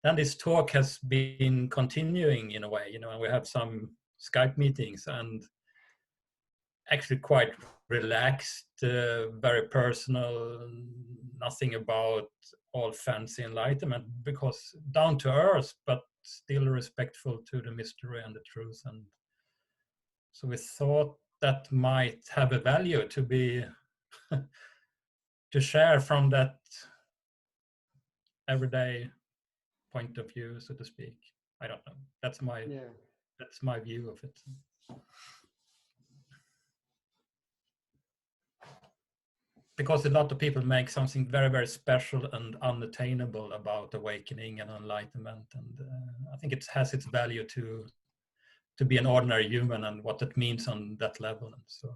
Then this talk has been continuing in a way, and we have some Skype meetings and actually quite relaxed, very personal, nothing about all fancy enlightenment, because down to earth, but still respectful to the mystery and the truth. And so we thought that might have a value to be to share from that everyday point of view, so to speak. I don't know. That's my view of it. Because a lot of people make something very, very special and unattainable about awakening and enlightenment, and I think it has its value to be an ordinary human and what it means on that level. And so,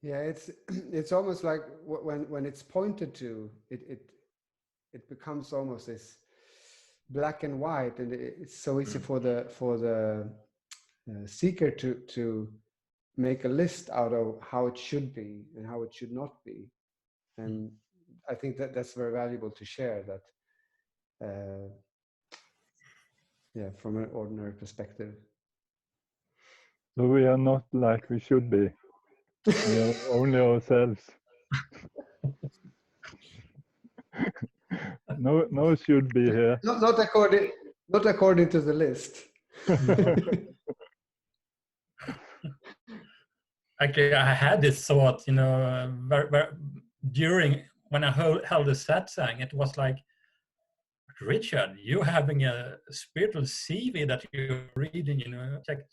yeah, it's almost like when it's pointed to, it becomes almost this black and white, and it's so easy for the seeker to make a list out of how it should be and how it should not be. And I think that that's very valuable to share that, yeah, from an ordinary perspective. So we are not like we should be. We are only ourselves. No should be here. Not according to the list. Actually, I had this thought, during when I held the satsang, it was like, Richard, you having a spiritual CV that you're reading,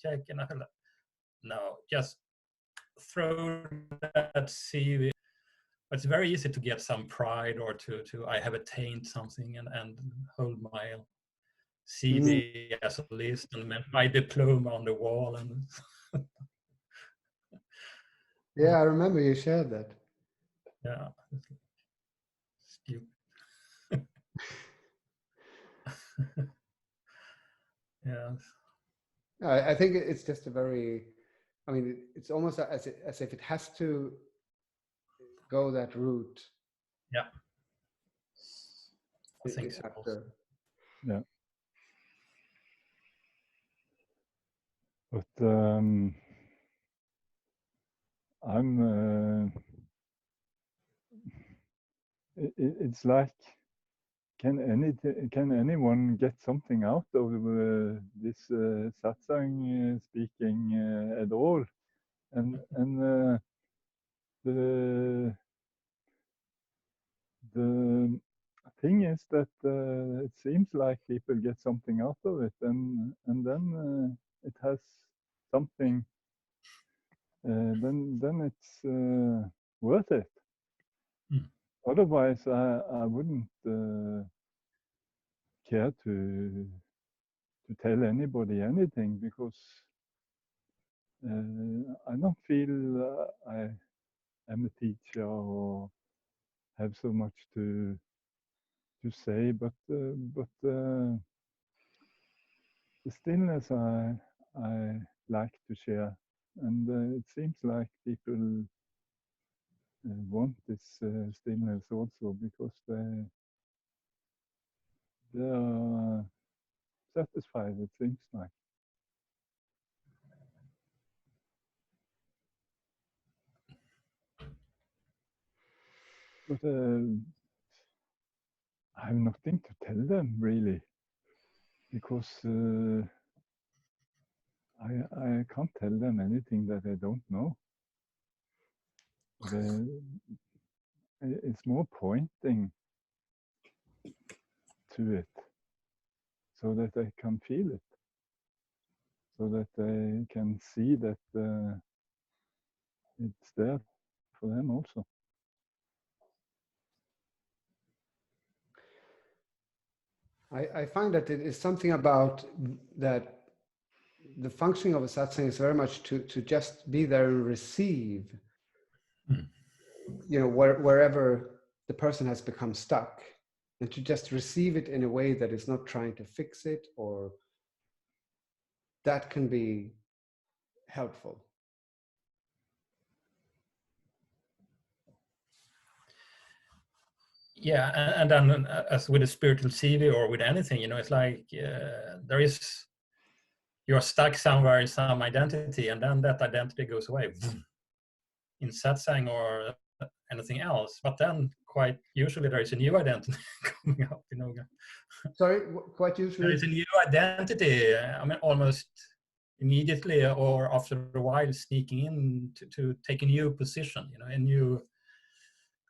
check, and I felt like, no, just throw that CV. It's very easy to get some pride or to I have attained something and hold my CV as a list and my diploma on the wall. And yeah, I remember you shared that. Yeah, stupid. Yes. I think it's just a very, I mean, it's almost as if it has to go that route. Yeah. I think so. After. Yeah. But it's like, can anyone get something out of this satsang speaking at all? And the thing is that it seems like people get something out of it, and then it has something. Then it's worth it. Otherwise, I wouldn't care to tell anybody anything, because I don't feel I am a teacher or have so much to say. But the stillness I like to share, and it seems like people want this stillness also, because they are satisfied, it seems like. But I have nothing to tell them, really, because I can't tell them anything that I don't know. It's more pointing to it, so that they can feel it, so that they can see that it's there for them also. I find that it is something about that the functioning of a satsang is very much to just be there and receive, wherever the person has become stuck, and to just receive it in a way that is not trying to fix it, or that can be helpful. Yeah, and then as with a spiritual CV or with anything, you know, it's like you're stuck somewhere in some identity, and then that identity goes away in satsang or anything else. But then quite usually there is a new identity coming up, you know. Sorry, quite usually? There is a new identity, I mean, almost immediately or after a while sneaking in to take a new position, you know, a new,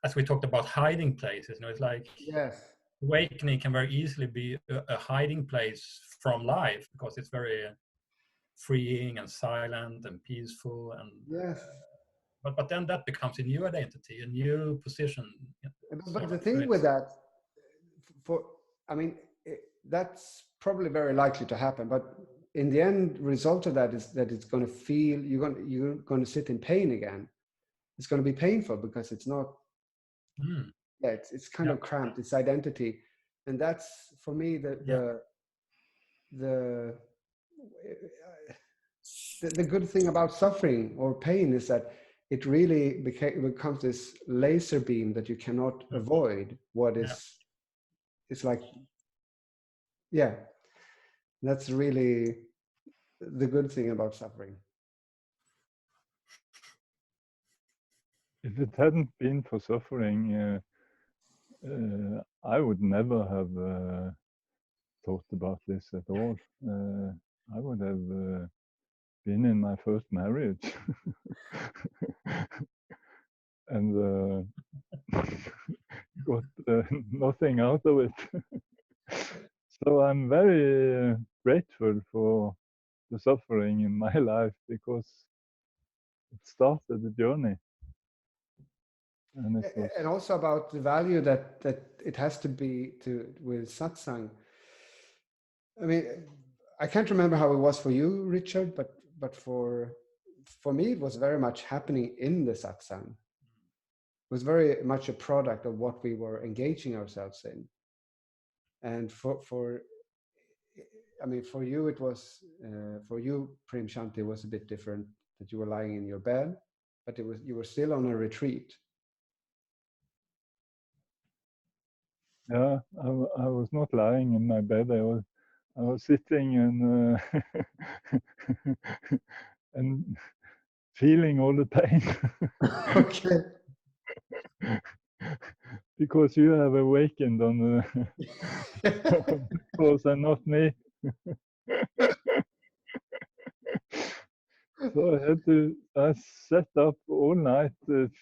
as we talked about, hiding places, you know, it's like Yes. awakening can very easily be a hiding place from life because it's very freeing and silent and peaceful, and Yes. but then that becomes a new identity, a new position. But the thing with that, I mean, that's probably very likely to happen. But in the end result of that is that it's going to feel, you're going to sit in pain again. It's going to be painful because it's not. Yeah, it's kind of cramped. It's identity, and that's for me the good thing about suffering or pain is that it really becomes this laser beam that you cannot avoid. What is, it's like, yeah, that's really the good thing about suffering. If it hadn't been for suffering, I would never have thought about this at all. I would have been in my first marriage and got nothing out of it. So I'm very grateful for the suffering in my life because it started the journey. And, and also about the value that it has to be with satsang. I mean, I can't remember how it was for you, Richard, but for me, it was very much happening in the satsang. It was very much a product of what we were engaging ourselves in. And I mean, for you, it was, for you, Prem Shanti, it was a bit different, that you were lying in your bed, but you were still on a retreat. Yeah, I was not lying in my bed. I was sitting and and feeling all the pain. Okay. Because you have awakened on the course and not me. So I sat up all night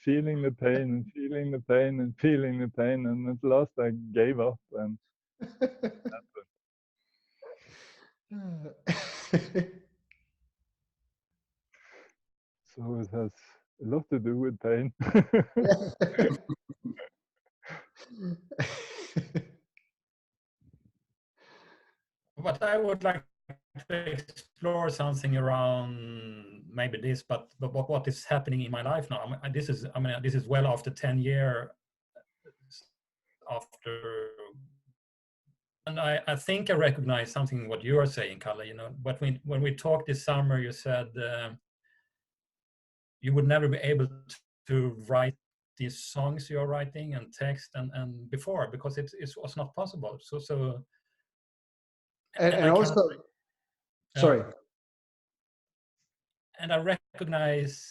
feeling the pain and feeling the pain and feeling the pain, and at last I gave up and so it has a lot to do with pain. But I would like to explore something around maybe this, but what is happening in my life now? I mean, this is well after 10 years after, and I think I recognize something what you are saying, Kalle. You know, but when we talked this summer, you said you would never be able to write these songs you're writing and text and before because it was not possible. So and also, sorry. And I recognize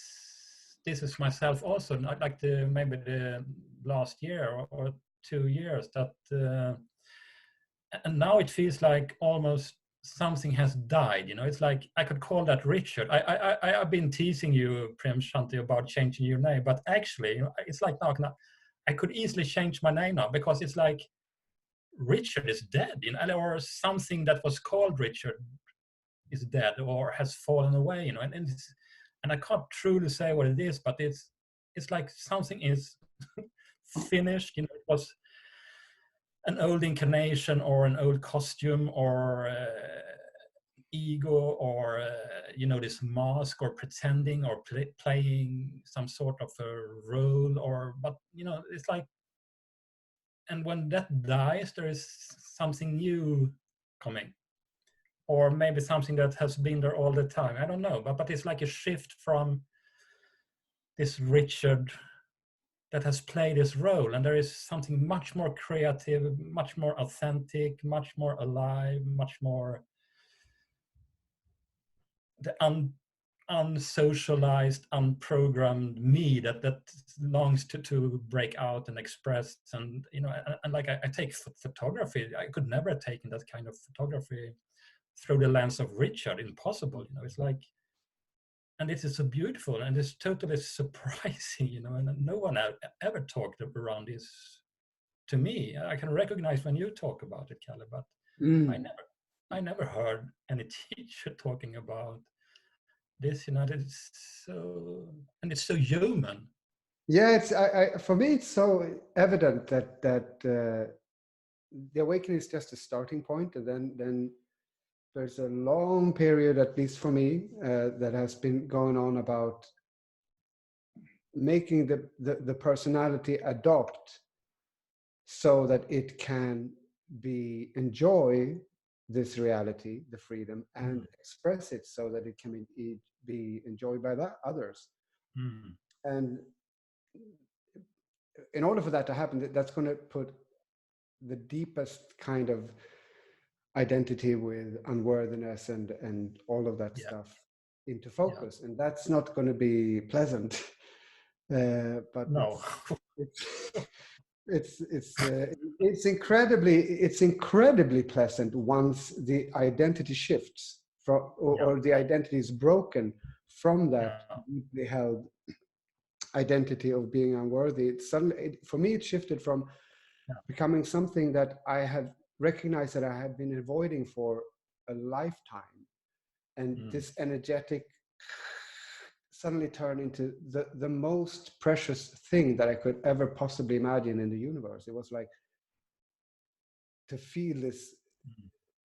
this is myself also, not like maybe the last year or 2 years that, and now it feels like almost something has died. You know, it's like I could call that Richard. I've been teasing you, Prem Shanti, about changing your name, but actually, you know, it's like now I could easily change my name now because it's like Richard is dead, you know, or something that was called Richard is dead or has fallen away, you know, and I can't truly say what it is, but it's like something is finished, you know. It was an old incarnation or an old costume or ego or you know, this mask or pretending or playing some sort of a role, or but you know, it's like and when that dies, there is something new coming, or maybe something that has been there all the time. I don't know, but it's like a shift from this Richard that has played his role, and there is something much more creative, much more authentic, much more alive, much more the unsocialized, unprogrammed me that longs to break out and express. And and like I take photography. I could never have taken that kind of photography through the lens of Richard. Impossible. It's like, and it is so beautiful and it's totally surprising. And no one ever talked around this to me. I can recognize when you talk about it, Kalle, but I never heard any teacher talking about this. It's so, and it's so human. Yeah, it's for me it's so evident that the awakening is just a starting point, and then there's a long period, at least for me, that has been going on about making the personality adopt so that it can enjoy this reality, the freedom, and express it so that it can be enjoyed by others. And in order for that to happen, that's going to put the deepest kind of identity with unworthiness and all of that stuff into focus. And that's not going to be pleasant. But no. it's incredibly pleasant once the identity shifts from, or the identity is broken from that deeply held identity of being unworthy. It's suddenly, for me, it shifted from becoming something that I have recognized that I had been avoiding for a lifetime, and this energetic suddenly turned into the most precious thing that I could ever possibly imagine in the universe. It was like to feel this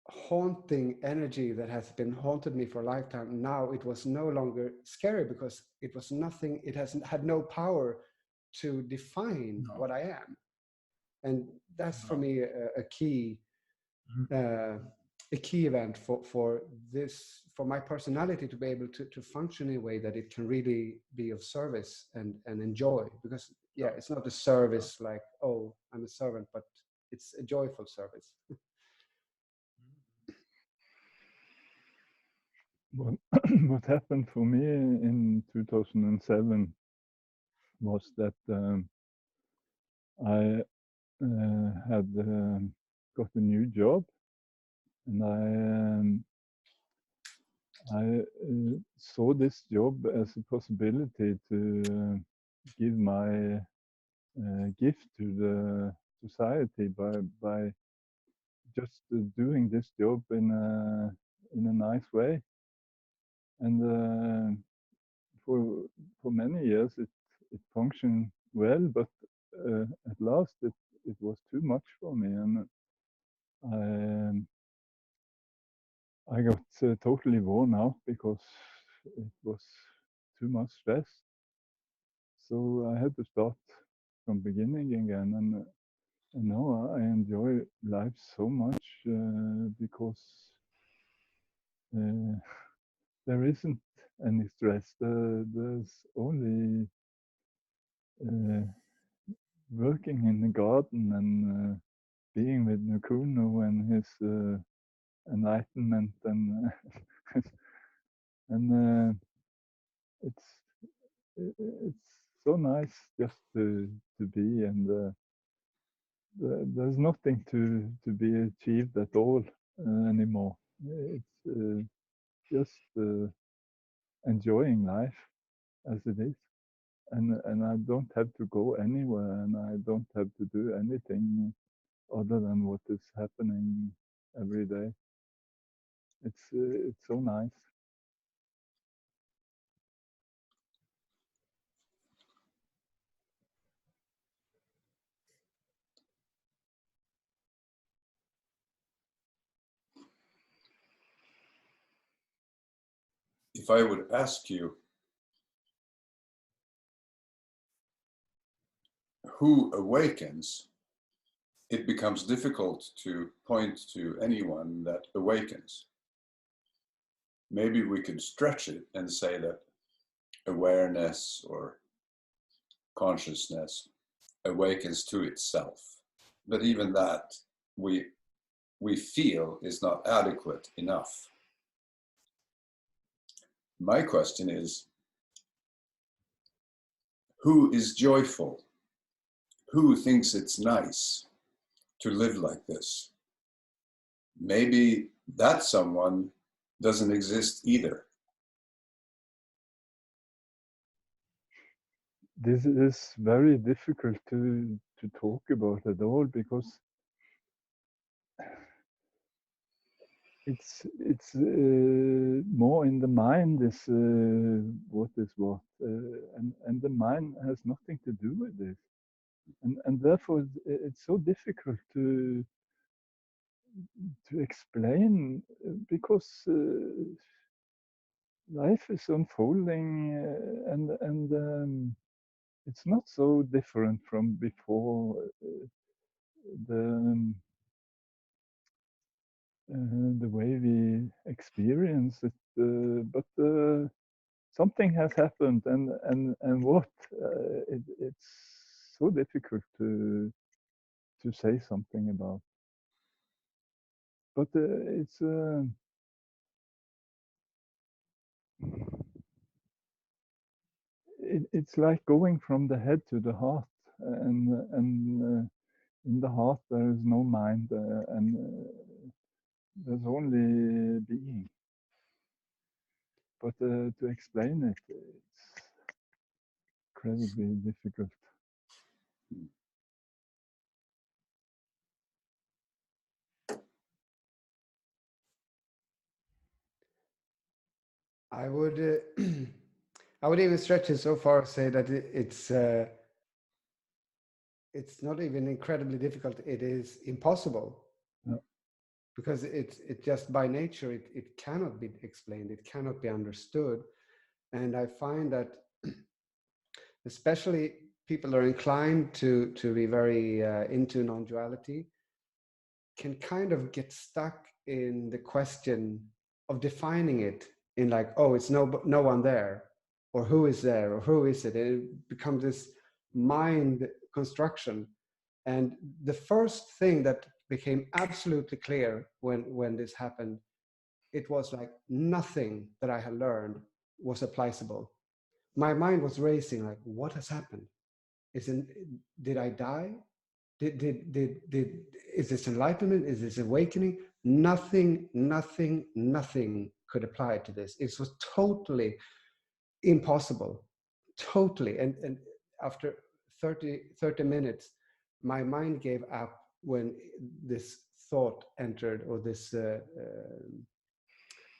haunting energy that has been haunted me for a lifetime. Now it was no longer scary because it was nothing. It had no power to define what I am, and that's for me a key event for my personality to be able to function in a way that it can really be of service and enjoy. Because it's not a service like, oh, I'm a servant, but it's a joyful service. What happened for me in 2007 was that I had got a new job, and I saw this job as a possibility to give my gift to the society by just doing this job in a nice way. And for many years it functioned well, but at last it was too much for me, and I got totally worn out because it was too much stress. So I had to start from beginning again, and now I enjoy life so much because there isn't any stress. There's only working in the garden and being with Nukuno and his enlightenment, and and it's so nice just to be, and there's nothing to be achieved at all anymore. It's just enjoying life as it is, and I don't have to go anywhere, and I don't have to do anything other than what is happening every day. It's so nice. If I would ask you, who awakens, it becomes difficult to point to anyone that awakens. Maybe we could stretch it and say that awareness or consciousness awakens to itself. But even that, we feel is not adequate enough. My question is, who is joyful? Who thinks it's nice to live like this? Maybe that someone doesn't exist either. This is very difficult to talk about at all, because it's more in the mind is what is what, and the mind has nothing to do with this, and therefore it's so difficult to explain, because life is unfolding, and it's not so different from before. The way we experience it, but something has happened, and what, it's so difficult to say something about. But it's like going from the head to the heart, and in the heart there is no mind, and there's only being. But to explain it, it's incredibly difficult. I would I would even stretch it so far as say that it's not even incredibly difficult. It is impossible. Yeah. Because it just by nature it cannot be explained. It cannot be understood. And I find that especially people are inclined to be very into non-duality can kind of get stuck in the question of defining it in like, oh, it's no one there, or who is there, or who is it? And it becomes this mind construction. And the first thing that became absolutely clear when this happened, it was like nothing that I had learned was applicable. My mind was racing like, what has happened? Did I die? Is this enlightenment? Is this awakening? Nothing could apply to this. It was totally impossible, totally. And after 30 minutes, my mind gave up when this thought entered, or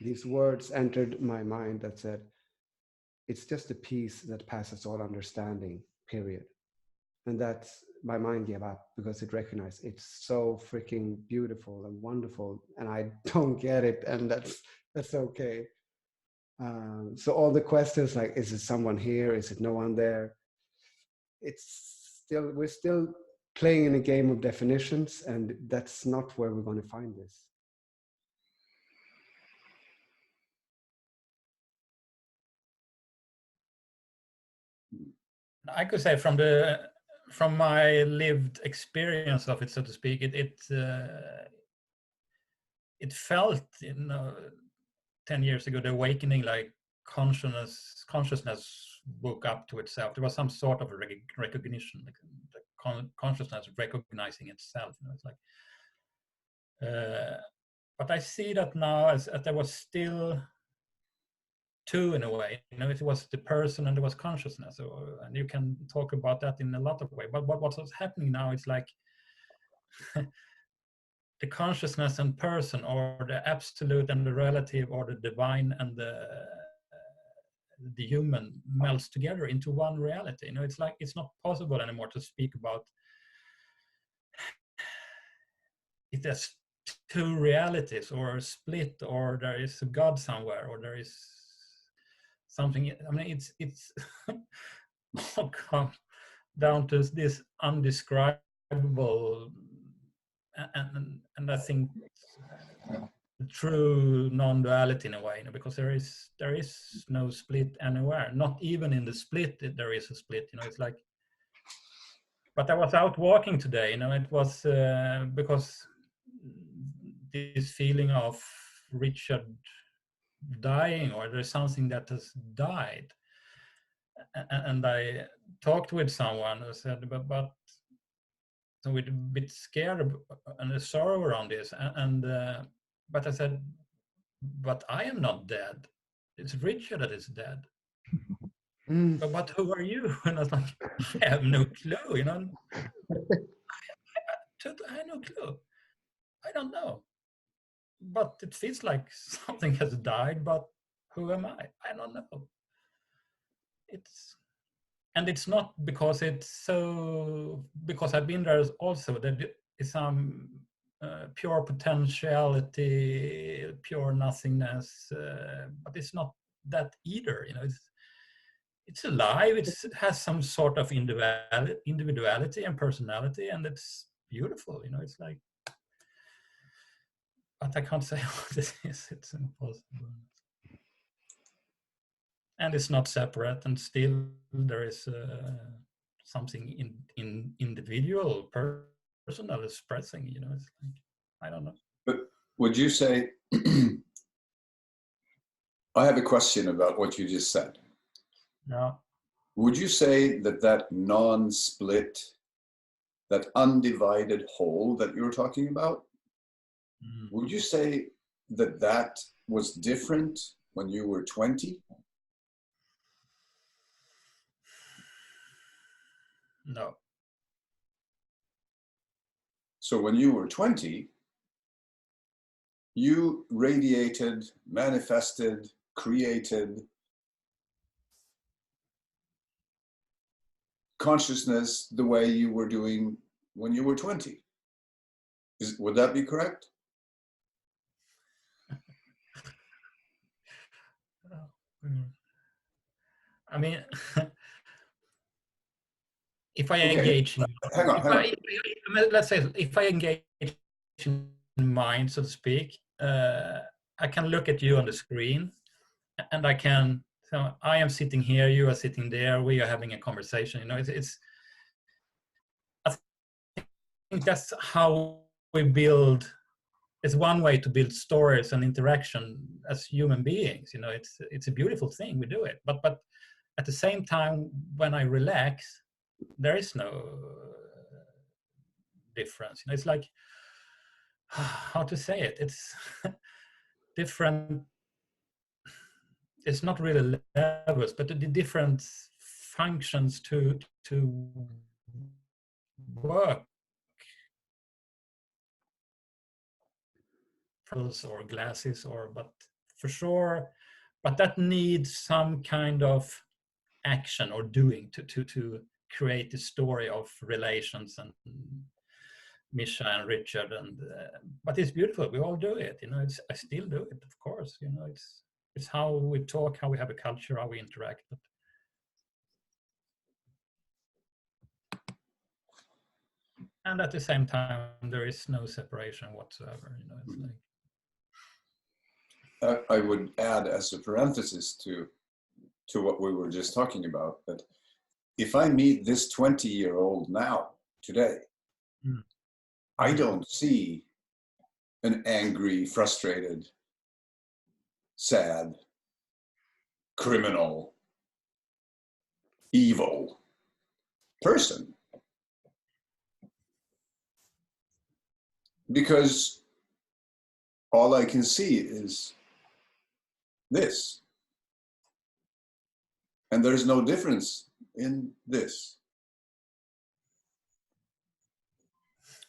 these words entered my mind that said, it's just a peace that passes all understanding, period. And that's, my mind gave up because it recognized it's so freaking beautiful and wonderful, and I don't get it, and that's okay. So all the questions like, is it someone here? Is it no one there? We're still playing in a game of definitions, and that's not where we're going to find this. I could say from my lived experience of it, so to speak, it felt, 10 years ago, the awakening, like consciousness woke up to itself. There was some sort of recognition, like the consciousness recognizing itself. It's like, but I see that now as there was still two in a way. It was the person and there was consciousness, and you can talk about that in a lot of ways. But what's happening now is like the consciousness and person, or the absolute and the relative, or the divine and the human melts together into one reality. It's like it's not possible anymore to speak about it as two realities, or a split, or there is a God somewhere, or there is something. I mean, it's come down to this undescribable and I think the true non-duality in a way, because there is no split anywhere. Not even in the split there is a split. It's like. But I was out walking today. It was because this feeling of Richard dying, or there's something that has died, and I talked with someone who said, but so we're a bit scared and a sorrow around this, and but I said, but I am not dead. It's Richard that is dead. But who are you? And I was like, I have no clue. I have no clue. I don't know. But it feels like something has died. But who am I? I don't know. It's not because because I've been there also. There is some pure potentiality, pure nothingness, but it's not that either. It's alive. It has some sort of individuality and personality, and it's beautiful. It's like, but I can't say what it is. It's impossible. And it's not separate, and still there is something in individual, personal expressing. It's like, I don't know. But would you say? I have a question about what you just said. Yeah. Would you say that non-split, that undivided whole that you were talking about, would you say that was different when you were 20? No. So when you were 20, you radiated, manifested, created consciousness the way you were doing when you were 20. Would that be correct? I mean, if I engage in, hang on. Let's say if I engage in mind, so to speak, I can look at you on the screen, and I can. So I am sitting here, you are sitting there, we are having a conversation. I think that's how we build. It's one way to build stories and interaction as human beings. It's a beautiful thing. We do it, but at the same time, when I relax, there is no difference. It's like, how to say it? It's different. It's not really levels, but the different functions to work, or glasses, but for sure, but that needs some kind of action or doing to create the story of relations and Misha and Richard, and but it's beautiful. We all do it. I still do it, of course. It's how we talk, how we have a culture, how we interact. And at the same time, there is no separation whatsoever. It's like, I would add as a parenthesis to what we were just talking about, that if I meet this 20-year-old now, today, I don't see an angry, frustrated, sad, criminal, evil person. Because all I can see is this. And there's no difference in this.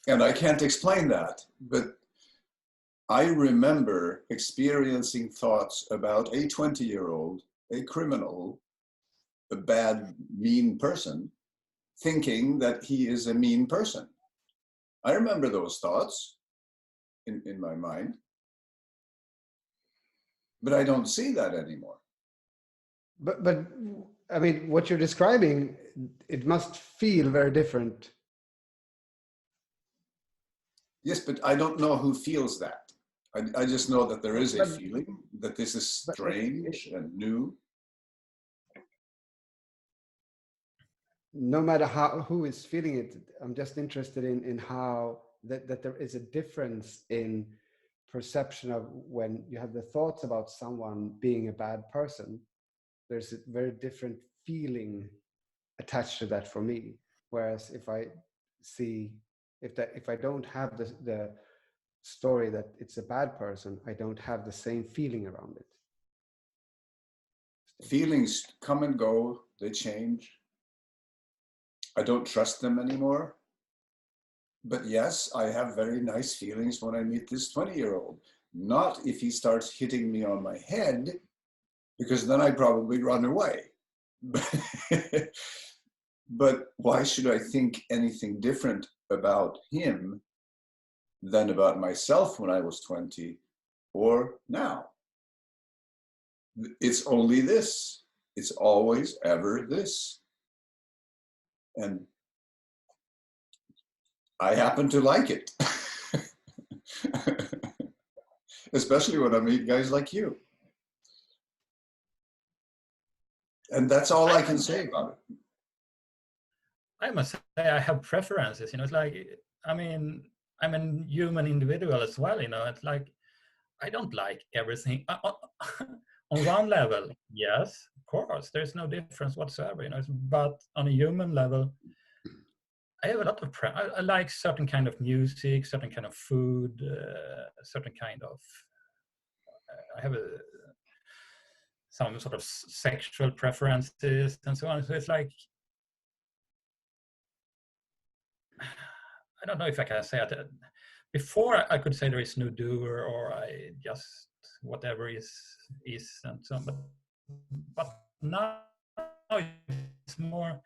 And I can't explain that, but I remember experiencing thoughts about a 20-year-old, a criminal, a bad, mean person, thinking that he is a mean person. I remember those thoughts in my mind, but I don't see that anymore. But I mean, what you're describing, it must feel very different. Yes, but I don't know who feels that. I just know that there is a feeling that this is strange and new. No matter who is feeling it, I'm just interested in how that there is a difference in perception of when you have the thoughts about someone being a bad person. There's a very different feeling attached to that for me. Whereas if I see if I don't have the story that it's a bad person, I don't have the same feeling around it. Feelings come and go, they change. I don't trust them anymore. But yes, I have very nice feelings when I meet this 20-year-old. Not if he starts hitting me on my head, because then I probably run away. But why should I think anything different about him than about myself when I was 20 or now? It's only this. It's always ever this. And I happen to like it. Especially when I meet guys like you. And that's all I can say about it. I must say I have preferences, it's like, I mean, I'm a human individual as well, it's like, I don't like everything. On one level, yes, of course, there's no difference whatsoever, but on a human level, I have a lot of I like certain kind of music, certain kind of food, certain kind of, I have some sort of sexual preferences and so on. So it's like, I don't know if I can say it. Before I could say there is no doer, or I just whatever is and so on. But now it's more.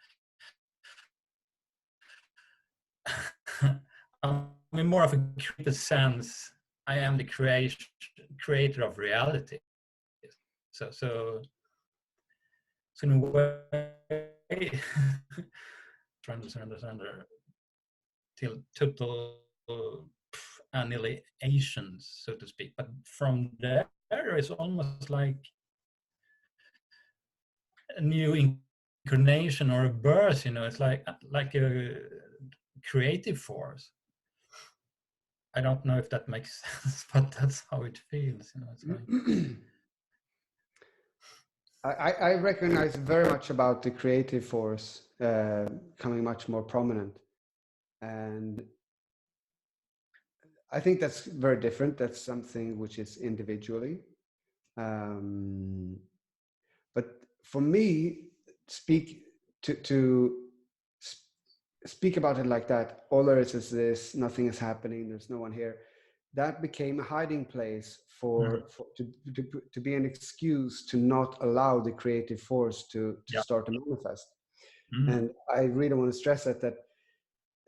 I'm in more of a creative sense. I am the creator of reality. So in a way, trying to surrender till total annihilation, so to speak. But from there, it's almost like a new incarnation or a birth. It's like a creative force. I don't know if that makes sense, but that's how it feels. It's like I recognize very much about the creative force coming much more prominent, and I think that's very different. That's something which is individually, but for me, speak about it like that. All there is this. Nothing is happening. There's no one here. That became a hiding place to be an excuse to not allow the creative force to start to manifest. And I really want to stress that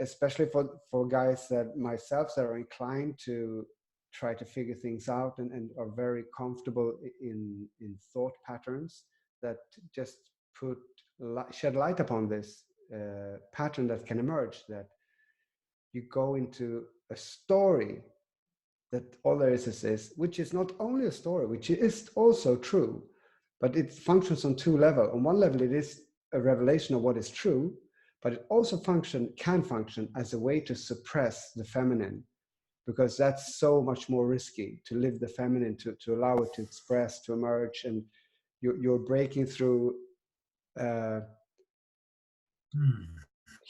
especially for guys that myself that are inclined to try to figure things out and are very comfortable in thought patterns that just shed light upon this pattern that can emerge, that you go into a story that all there is, which is not only a story, which is also true, but it functions on two levels. On one level, it is a revelation of what is true, but it also can function as a way to suppress the feminine, because that's so much more risky to live the feminine, to allow it to express, to emerge, and you're breaking through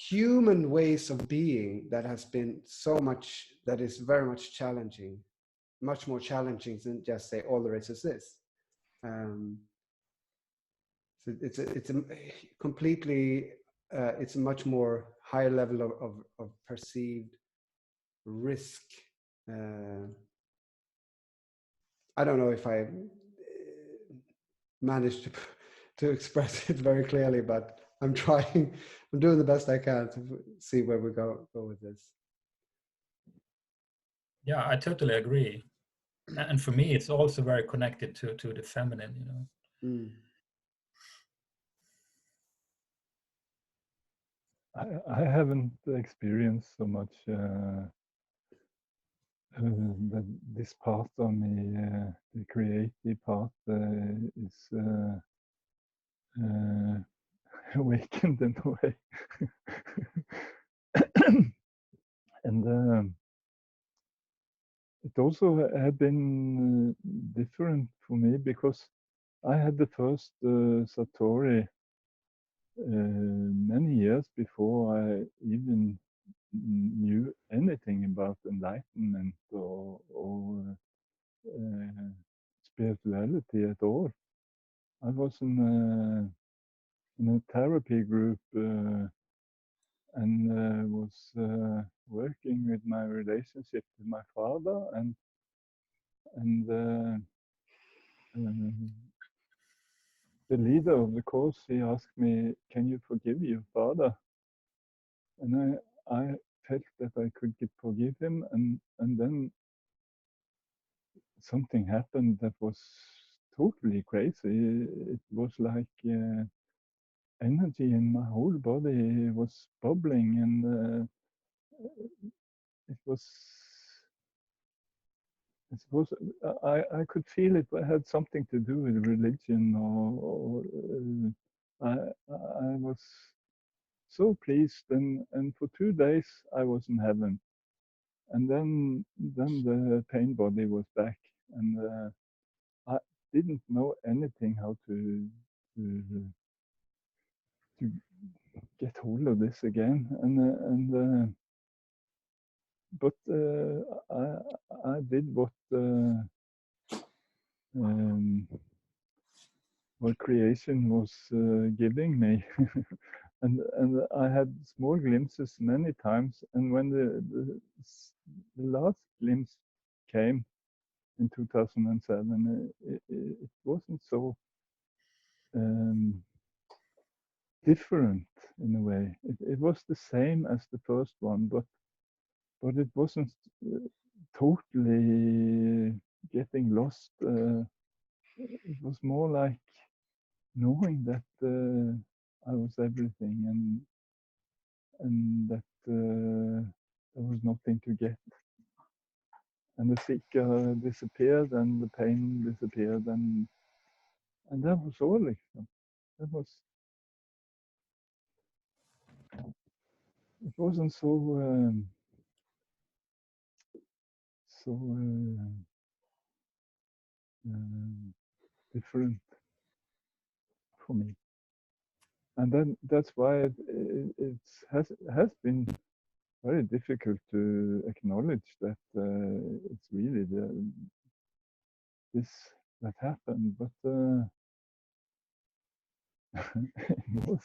human ways of being that has been that is very much challenging, much more challenging than just say all there is this. So it's a completely it's a much more higher level of perceived risk. I don't know if I managed to express it very clearly, but I'm trying. I'm doing the best I can to see where we go with this. Yeah, I totally agree. And for me, it's also very connected to the feminine, I haven't experienced so much this part of me, the creative part, is awakened in a way. And it also had been different for me because I had the first Satori many years before I even knew anything about enlightenment or spirituality at all. I was in a therapy group and was working with my relationship with my father, and the leader of the course, he asked me, "Can you forgive your father?" And I felt that I could forgive him, and then something happened that was totally crazy. It was like energy in my whole body was bubbling, and it was I could feel it had something to do with religion, or I was so pleased, and for 2 days I was in heaven, and then the pain body was back, and I didn't know anything how to get hold of this again, but I did what creation was giving me. and I had small glimpses many times, and when the last glimpse came in 2007, it wasn't so different in a way. It was the same as the first one, but it wasn't totally getting lost. It was more like knowing that I was everything, and that there was nothing to get, and the sick disappeared, and the pain disappeared, and that was all. That was. It wasn't so different for me, and then that's why it has been very difficult to acknowledge that it's really this that happened, but it was.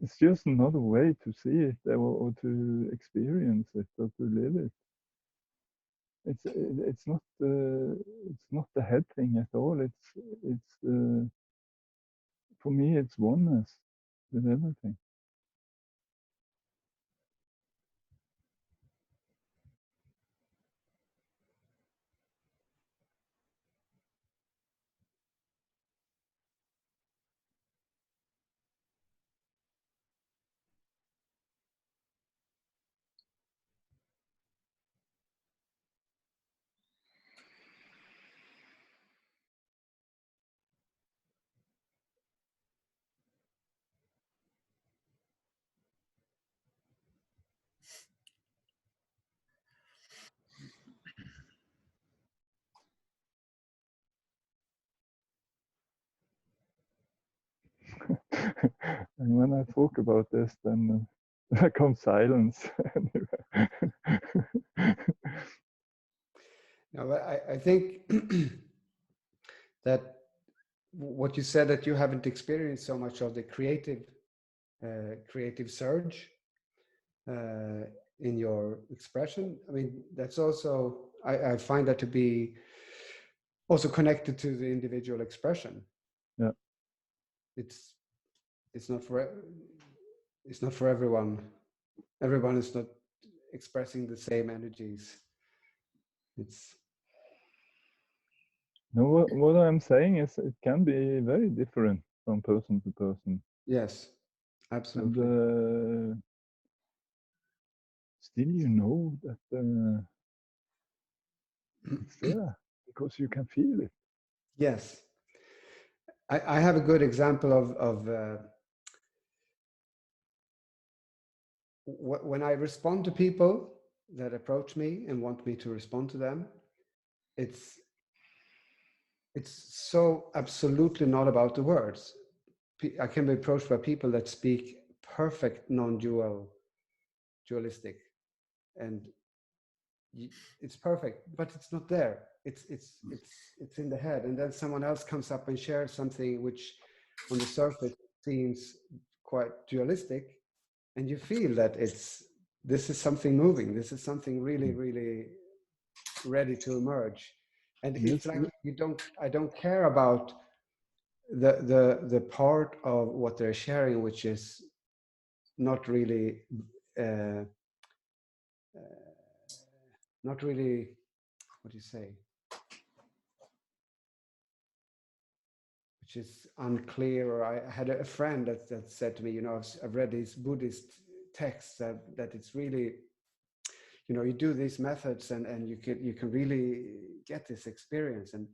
It's just another way to see it, or to experience it, or to live it. It's not the head thing at all. It's for me, it's oneness with everything. And when I talk about this, then there comes silence. No, but I think that what you said, that you haven't experienced so much of the creative surge in your expression. I mean, that's also, I find that to be also connected to the individual expression. Yeah. It's not for everyone. Everyone is not expressing the same energies. It's no, what I'm saying is it can be very different from person to person. Yes, absolutely. And still you know that it's there because you can feel it. Yes. I have a good example of when I respond to people that approach me and want me to respond to them, it's so absolutely not about the words. I can be approached by people that speak perfect non-dualistic, and it's perfect, but it's not there. It's in the head, and then someone else comes up and shares something which, on the surface, seems quite dualistic, and you feel that this is something moving. This is something really, really ready to emerge, and it's like I don't care about the part of what they're sharing, which is not really not really, what do you say, which is unclear. Or I had a friend that said to me, you know, I've read these Buddhist texts that it's really, you know, you do these methods and you can really get this experience. And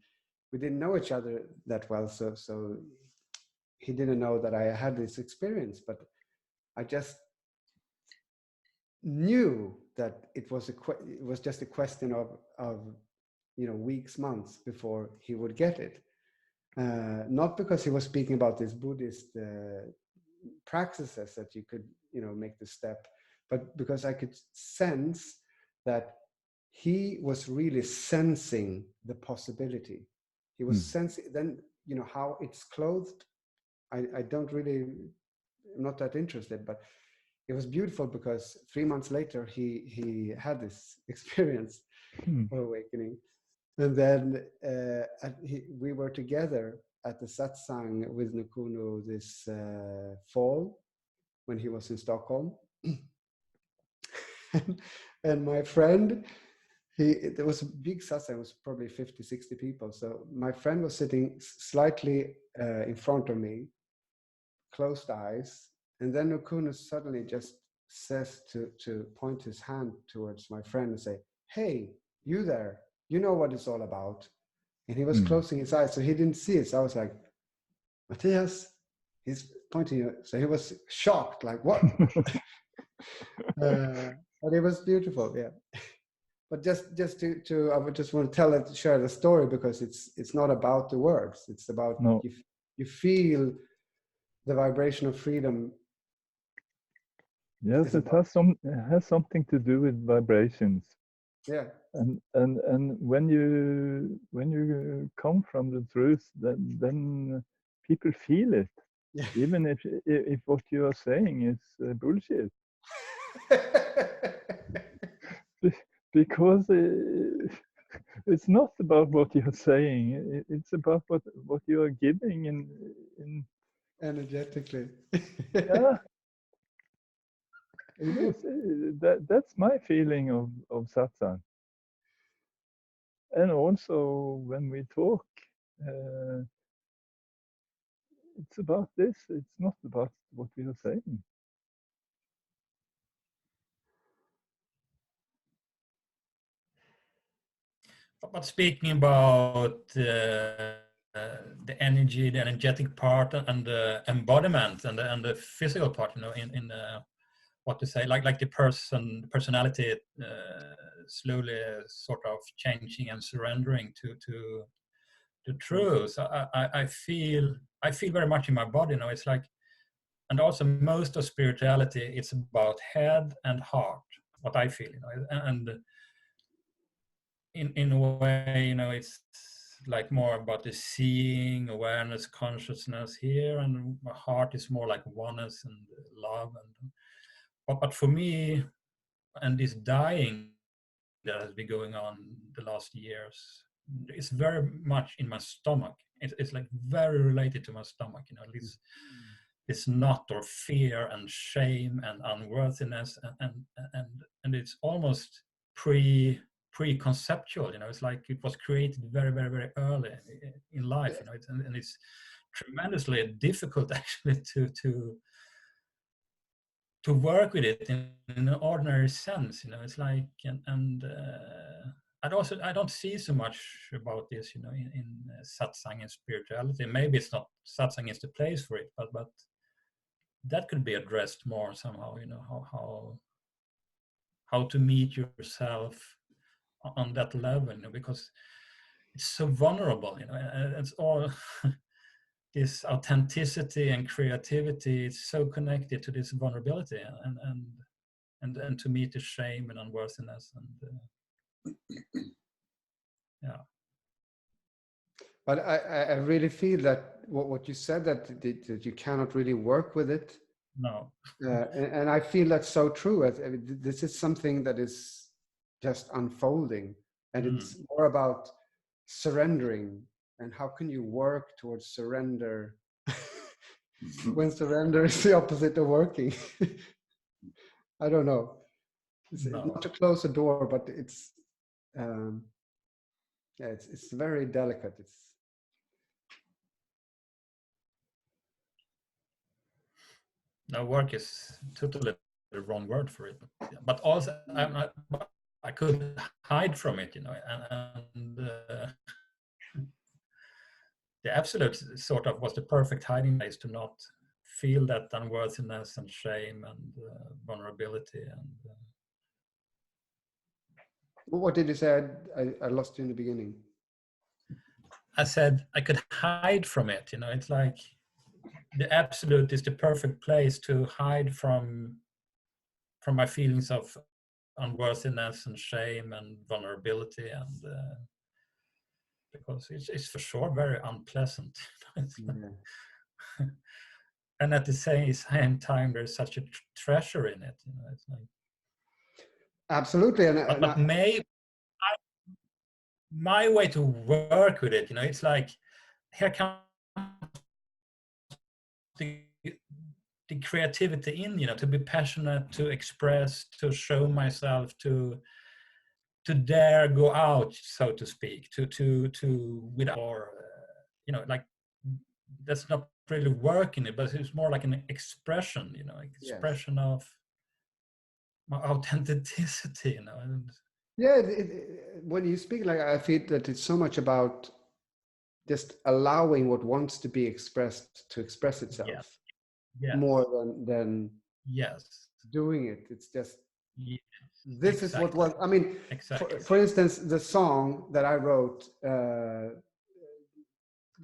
we didn't know each other that well, so he didn't know that I had this experience, but I just knew that it was just a question of you know, weeks, months before he would get it. Not because he was speaking about these Buddhist practices that you could, you know, make the step, but because I could sense that he was really sensing the possibility. He was sensing, then, you know, how it's clothed, I don't really, I'm not that interested, but it was beautiful because 3 months later he had this experience of awakening. And then we were together at the satsang with Nukunu this fall when he was in Stockholm. And my friend, there was a big satsang, it was probably 50, 60 people. So my friend was sitting slightly in front of me, closed eyes. And then Nukunu suddenly just says to point his hand towards my friend and say, "Hey, you there, you know what it's all about." And he was closing his eyes, so he didn't see it. So I was like, "Matthias," he's pointing. So he was shocked, like, "What?" But it was beautiful, yeah. But just to I would just want to share the story, because it's not about the words. It's about you feel the vibration of freedom. Yes, it has something to do with vibrations. Yeah. And when you come from the truth, then people feel it, Yeah. even if what you are saying is bullshit. Because it's not about what you're saying; it's about what you are giving in energetically. Yeah. It is that's my feeling of satsang. And also when we talk, it's about this. It's not about what we are saying. But speaking about the energy, the energetic part, and the embodiment, and the physical part, you know, in what to say, like the personality slowly sort of changing and surrendering to the truth. I feel very much in my body, you know. It's like, and also most of spirituality, it's about head and heart. What I feel, you know, and in a way, you know, it's like more about the seeing, awareness, consciousness here, and my heart is more like oneness and love. And but for me, and this dying that has been going on the last years, it's very much in my stomach. It's like very related to my stomach, you know, this knot or fear and shame and unworthiness, and it's almost pre-conceptual, you know. It's like it was created very, very, very early in life, you know. And it's tremendously difficult actually to to work with it in an ordinary sense, you know. It's like, and I don't see so much about this, you know, in satsang and spirituality. Maybe it's not, satsang is the place for it, but that could be addressed more somehow, you know, how to meet yourself on that level, you know, because it's so vulnerable, you know, and it's all this authenticity and creativity is so connected to this vulnerability, and to meet the shame and unworthiness, and yeah. But I really feel that what you said, that you cannot really work with it. No. And I feel that's so true. I mean, this is something that is just unfolding, and it's more about surrendering. And how can you work towards surrender when surrender is the opposite of working? I don't know. It's not to close a door, but it's yeah, it's very delicate. No, work is totally the wrong word for it, but also I could hide from it, you know, and the absolute sort of was the perfect hiding place to not feel that unworthiness and shame and vulnerability. And what did you say? I lost you in the beginning. I said I could hide from it, you know. It's like the absolute is the perfect place to hide from my feelings of unworthiness and shame and vulnerability, and because it's for sure very unpleasant. And at the same time, there's such a treasure in it, you know. It's like, absolutely. but my way to work with it, you know, it's like, here comes the creativity in, you know, to be passionate, to express, to show myself, to dare go out, so to speak, to without, or you know, like, that's not really working it, but it's more like an expression, you know, expression of my authenticity, you know. And yeah, when you speak, like, I feel that it's so much about just allowing what wants to be expressed to express itself. Yes. More than yes, doing it. It's just, yes, this exactly. is what was, I mean, exactly. For instance, the song that I wrote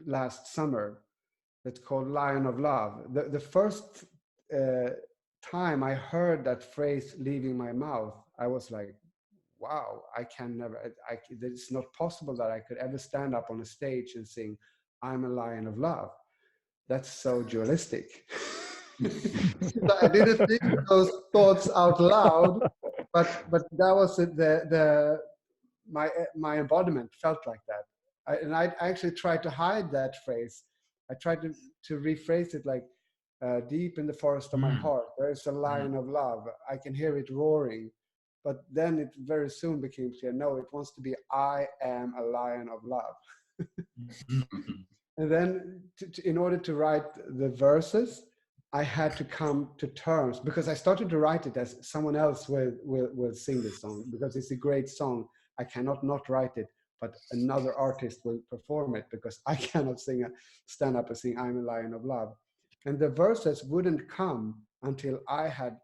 last summer, that's called Lion of Love. The first time I heard that phrase leaving my mouth, I was like, wow, I can never, it's not possible that I could ever stand up on a stage and sing, I'm a lion of love. That's so dualistic. I didn't think those thoughts out loud, but that was my embodiment felt like that. And I actually tried to hide that phrase. I tried to rephrase it like, deep in the forest of my heart, there is a lion of love. I can hear it roaring. But then it very soon became clear, no, it wants to be, I am a lion of love. And then in order to write the verses, I had to come to terms, because I started to write it as someone else will sing this song, because it's a great song. I cannot not write it, but another artist will perform it, because I cannot stand up and sing I'm a lion of love. And the verses wouldn't come until I had,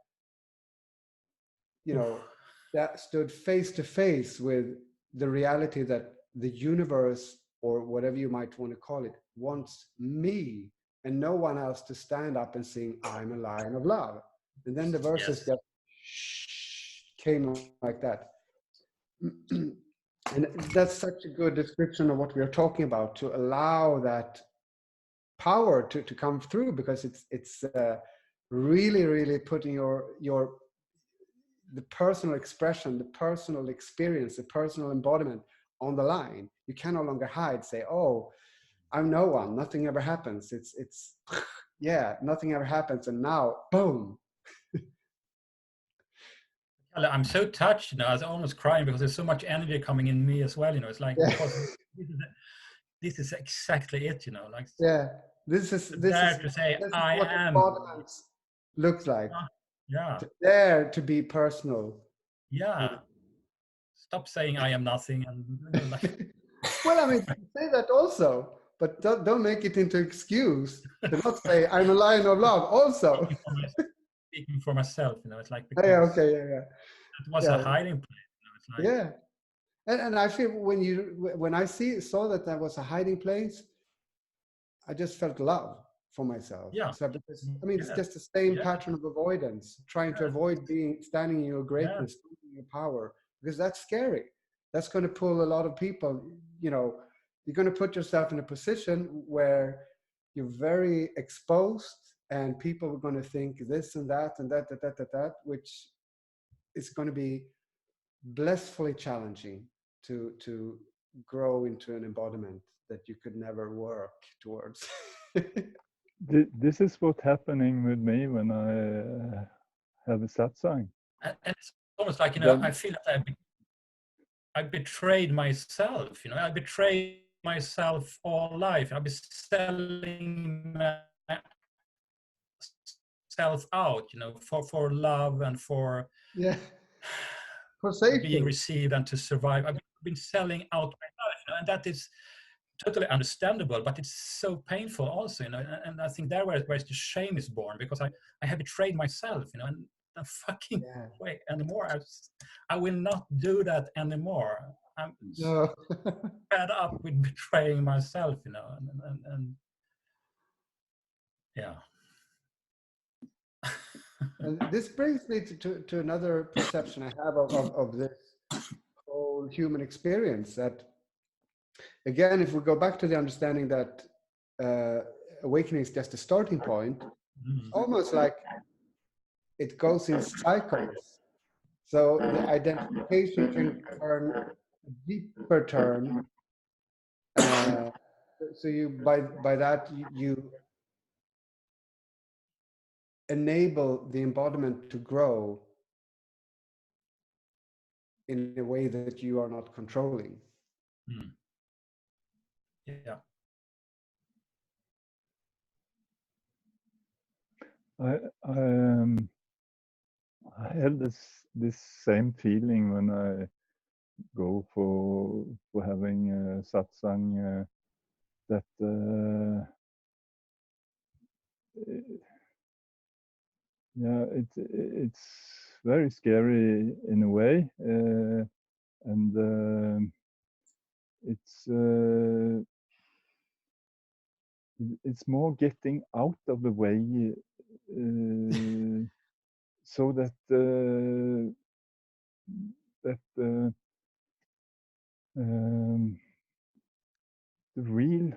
you know, that stood face to face with the reality that the universe, or whatever you might want to call it, wants me and no one else to stand up and sing I'm a lion of love. And then the verses just came like that. And that's such a good description of what we are talking about, to allow that power to come through, because it's really, really putting the personal expression, the personal experience, the personal embodiment on the line. You can no longer hide, say, oh, I'm no one, nothing ever happens. It's yeah, nothing ever happens, and now, boom. I'm so touched, you know. I was almost crying, because there's so much energy coming in me as well, you know. It's like, because this is exactly it, you know. Like, yeah, this is to say I what am. embodiment looks like. Yeah. to dare to be personal. Yeah. Stop saying I am nothing, and Well, I mean, say that also, but don't make it into excuse to not say I'm a lion of love also. speaking for myself, it's like, Oh, yeah, because okay, yeah, it was a yeah, hiding place. It's like, yeah. And I feel when I saw that was a hiding place, I just felt love for myself. yeah, So because I mean, it's yes, just the same yeah, pattern of avoidance, trying to yes, avoid standing in your yeah, greatness, in your power, because that's scary. That's going to pull a lot of people. You're going to put yourself in a position where you're very exposed, and people are going to think this and that and that, which is going to be blissfully challenging to grow into an embodiment that you could never work towards. This is what's happening with me when I have a satsang. and it's almost like, Then I feel that I betrayed myself. I betrayed myself all life. I've been selling myself out, for love and for Yeah, for being safety. received and to survive. I've been selling out myself, and that is totally understandable, but it's so painful also, and I think there where the shame is born, because I have betrayed myself, and the fucking Yeah. way anymore. I will not do that anymore. I'm No. fed up with betraying myself, and yeah. And this brings me to another perception I have of this whole human experience. That again, if we go back to the understanding that awakening is just a starting point, it's almost like it goes in cycles. So the identification can turn a deeper turn. So you by that you enable the embodiment to grow in a way that you are not controlling. Yeah. I have this same feeling when I go for having a satsang, that yeah, it's very scary in a way, and it's more getting out of the way, so that the real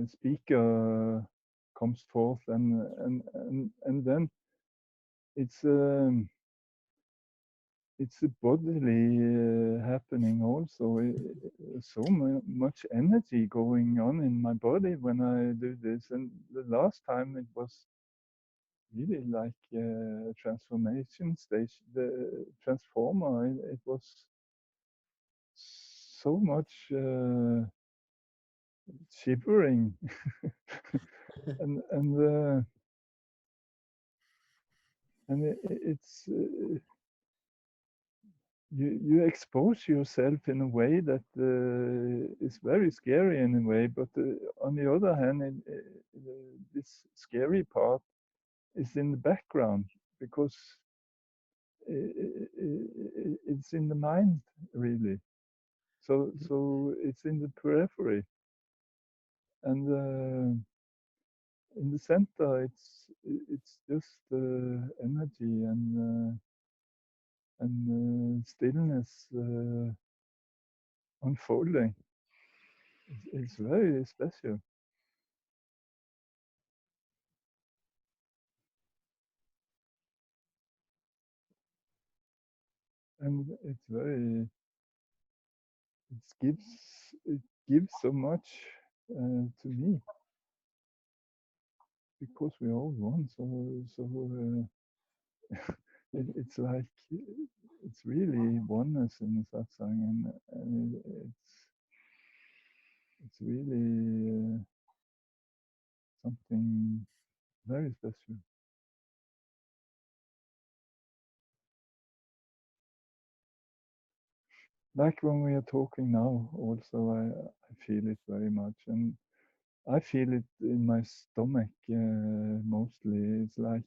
speaker comes forth, and then it's a bodily happening also. So much energy going on in my body when I do this, and the last time it was really like a transformation station, the transformer. It was so much shivering, and it's you expose yourself in a way that is very scary in a way, but on the other hand, this scary part is in the background, because it's in the mind, really. So it's in the periphery, and in the center, it's just energy and stillness unfolding. It's very special. And it gives so much to me, because we all one. It's like it's really oneness in the satsang, and it's really something very special. like when we are talking now, also I feel it very much, and I feel it in my stomach mostly. I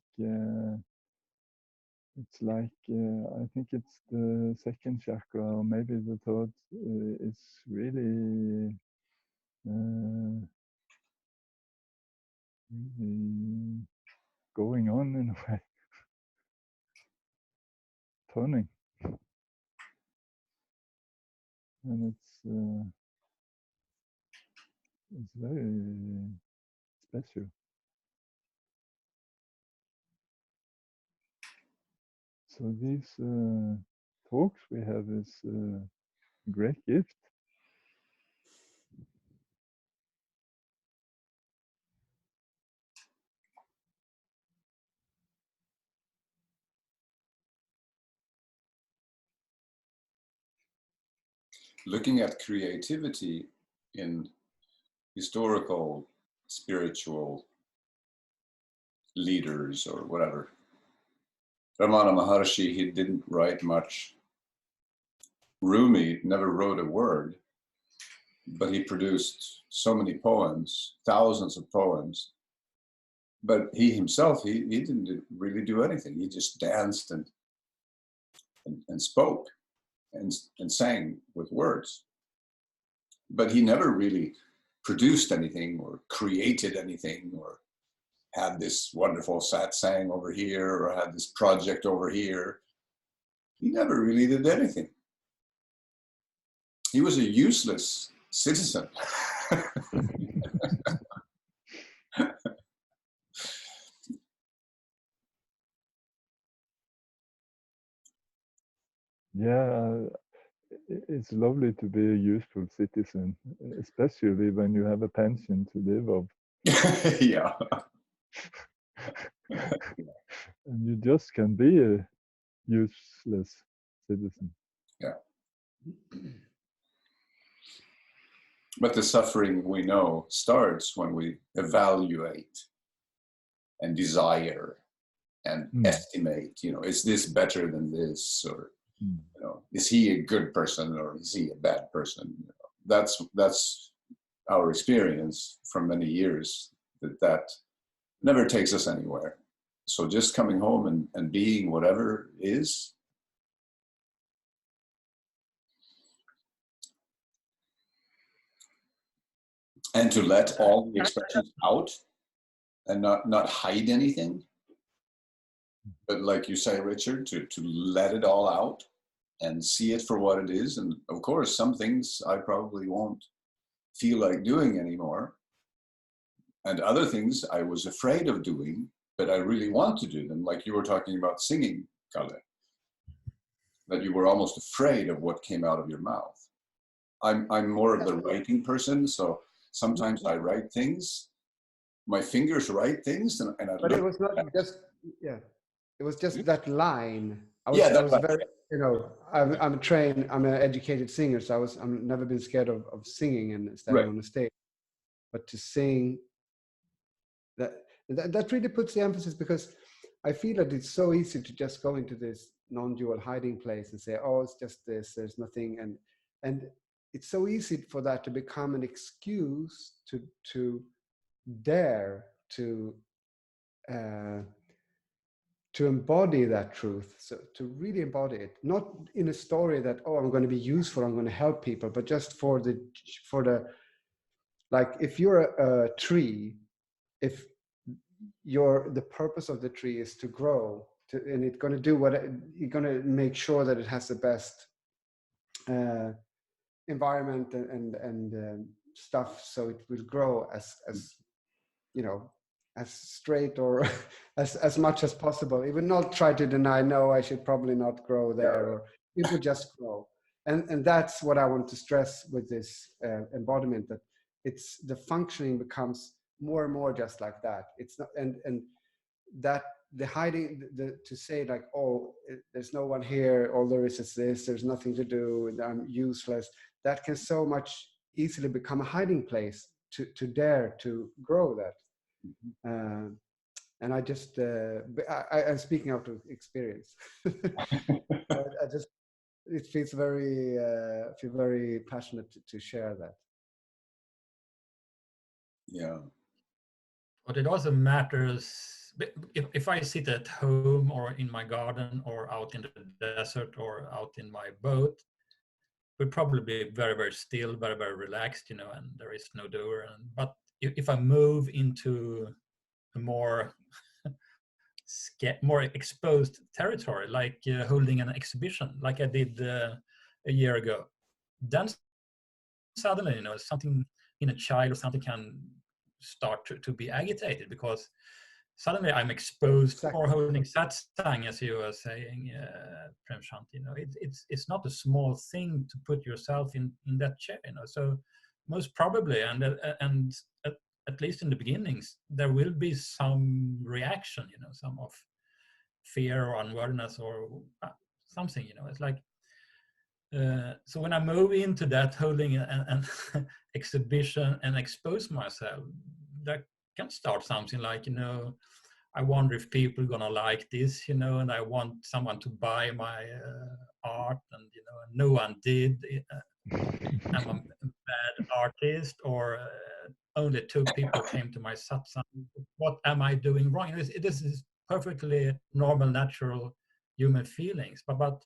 think it's the second chakra, or maybe the third. It's really, really going on in a way, turning, and it's very special. So these talks we have is a great gift. Looking at creativity in historical, spiritual leaders or whatever. Ramana Maharshi, he didn't write much. Rumi never wrote a word, but he produced so many poems, thousands of poems. But he himself, he didn't really do anything. He just danced and spoke and sang with words. But he never really produced anything or created anything or had this wonderful satsang over here or had this project over here. He never really did anything. He was a useless citizen. Yeah, it's lovely to be a useful citizen, especially when you have a pension to live off. Yeah. And you just can be a useless citizen. Yeah. But the suffering we know starts when we evaluate and desire and estimate, is this better than this? Or, is he a good person or is he a bad person? That's our experience from many years, that never takes us anywhere. So just coming home and being whatever is. And to let all the expressions out and not hide anything. But like you say, Richard, to let it all out and see it for what it is. And of course, some things I probably won't feel like doing anymore. And other things I was afraid of doing, but I really want to do them. Like you were talking about singing, Kalle, that you were almost afraid of what came out of your mouth. I'm more of the writing person, so sometimes I write things, my fingers write things, and I but look. it was not just, it was just that line. I was very, I'm trained, I'm an educated singer, so I've never been scared of singing and standing on the stage. But to sing, that really puts the emphasis, because I feel that it's so easy to just go into this non-dual hiding place and say, oh, it's just this, there's nothing, and it's so easy for that to become an excuse to dare to embody that truth. So to really embody it, not in a story that, oh, I'm going to be useful, I'm going to help people, but just for the like, if you're a tree, if the purpose of the tree is to grow, and it's going to do what you're going to make sure that it has the best environment and stuff, so it will grow as as straight or as much as possible. It will not try to deny, no, I should probably not grow there, or it would just grow. And that's what I want to stress with this embodiment, that it's the functioning becomes more and more just like that. It's not, and that the hiding, to say like, oh, there's no one here, all there is this, there's nothing to do, I'm useless, that can so much easily become a hiding place to dare to grow that. And I just, I'm speaking out of experience. it feels feel very passionate to share that. Yeah. But it also matters if I sit at home or in my garden or out in the desert or out in my boat, we'll probably be very, very still, very, very relaxed, you know, and there is no door. But if I move into a more exposed territory, like holding an exhibition, like I did a year ago, then suddenly, you know, something in a child or something can start to be agitated, because suddenly I'm exposed. Exactly. Or holding satsang, as you were saying, Premchand, you know, it's not a small thing to put yourself in that chair, you know. So most probably, and at least in the beginnings, there will be some reaction, you know, some of fear or unworthiness or something, you know. It's like, so when I move into that holding an exhibition and expose myself, that can start something like, you know, I wonder if people are gonna like this, you know, and I want someone to buy my art, and you know, no one did. I'm a bad artist, or only 2 people came to my satsang. What am I doing wrong? You know, this is perfectly normal, natural human feelings. But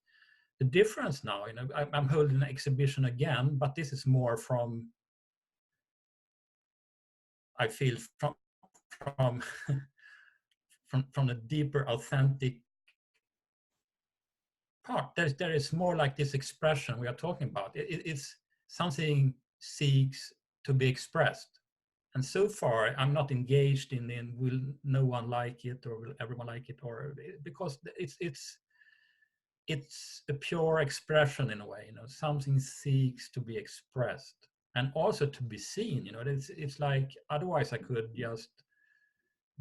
the difference now, you know, I'm holding an exhibition again, but this is more from, I feel from from a deeper, authentic part. There is more like this expression we are talking about. It's something seeks to be expressed. And so far, I'm not engaged in will no one like it or will everyone like it, or because it's a pure expression in a way, you know. Something seeks to be expressed and also to be seen, you know. It's like, otherwise I could just